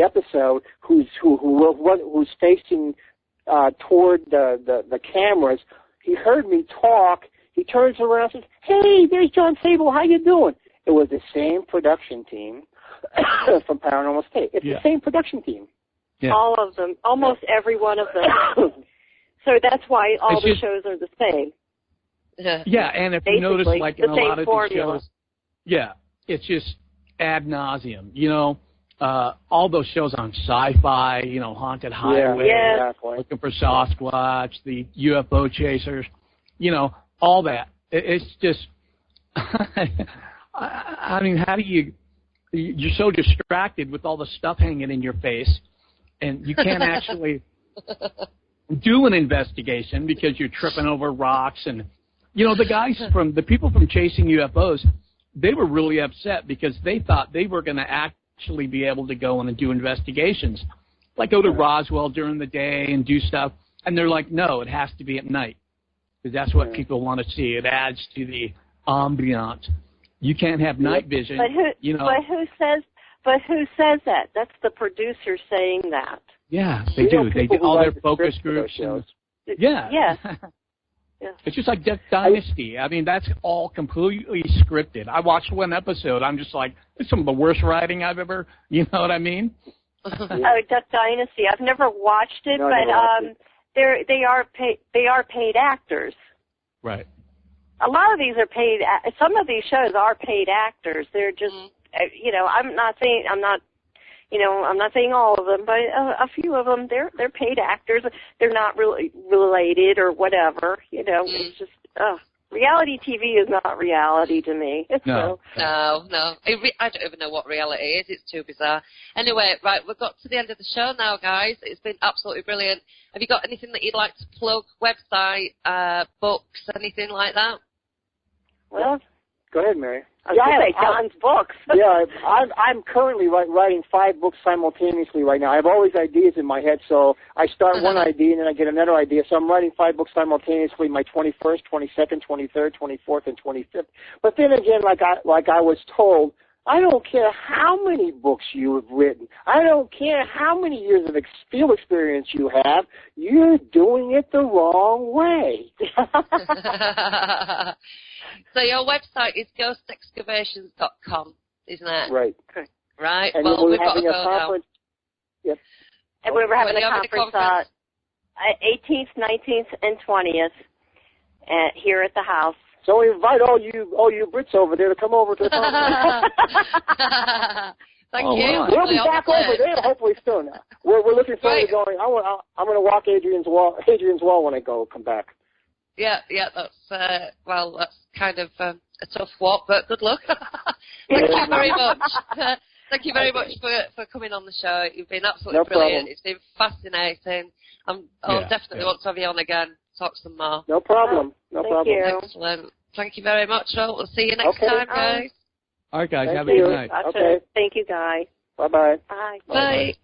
episode, who's facing toward the cameras, he heard me talk. He turns around and says, hey, there's John Sable. How you doing? It was the same production team from Paranormal State. It's the same production team. Yeah. All of them, almost every one of them. So that's why all the shows are the same. Yeah, and if you notice, like in a lot of the shows, it's just ad nauseum. All those shows on Sci-Fi, Haunted Highway, Looking for Sasquatch, the UFO Chasers, all that. It's just, I mean, how do you're so distracted with all the stuff hanging in your face, and you can't actually do an investigation because you're tripping over rocks. And, the people from Chasing UFOs, they were really upset because they thought they were going to actually be able to go in and do investigations, like go to Roswell during the day and do stuff. And they're like, no, it has to be at night because that's what people want to see. It adds to the ambiance. You can't have night vision. But who says that? That's the producer saying that. Yeah, they do. They do all their focus groups. Yeah. It's just like Death Dynasty. I mean, that's all completely scripted. I watched one episode. I'm just like, it's some of the worst writing I've ever. You know what I mean? Death Dynasty. I've never watched it, but they are paid actors. Right. A lot of these are paid. Some of these shows are paid actors. They're just, I'm not saying all of them, but a few of them, they're paid actors. They're not really related or whatever. It's just, reality TV is not reality to me. No. I don't even know what reality is. It's too bizarre. Anyway, right, we've got to the end of the show now, guys. It's been absolutely brilliant. Have you got anything that you'd like to plug? Website, books, anything like that? Well, go ahead, Mary. I was going to say John's books. I'm currently writing 5 books simultaneously right now. I have all these ideas in my head, so I start one idea and then I get another idea. So I'm writing 5 books simultaneously, my 21st, 22nd, 23rd, 24th, and 25th. But then again, like I was told, I don't care how many books you have written. I don't care how many years of field experience you have. You're doing it the wrong way. So your website is ghostexcavations.com, isn't it? Right. Right. And well, we're we've got having to a go conference. now. Yep. And we're having a conference 18th, 19th, and 20th here at the house. So we invite all you Brits over there to come over to the conference. Thank you. Wow. We'll be back over there hopefully soon. We're looking forward to going. I'm going to walk Adrian's wall when I come back. Yeah, that's that's kind of a tough walk, but good luck. Thank you very much. Thank you very much for coming on the show. You've been absolutely brilliant. It's been fascinating. I'll definitely want to have you on again. Talk some more. No problem. No problem. You. Excellent. Thank you very much. Well, we'll see you next time, guys. All right, guys. Thank have you. a good night. Okay. Thank you, guys. Bye-bye. Bye. Bye.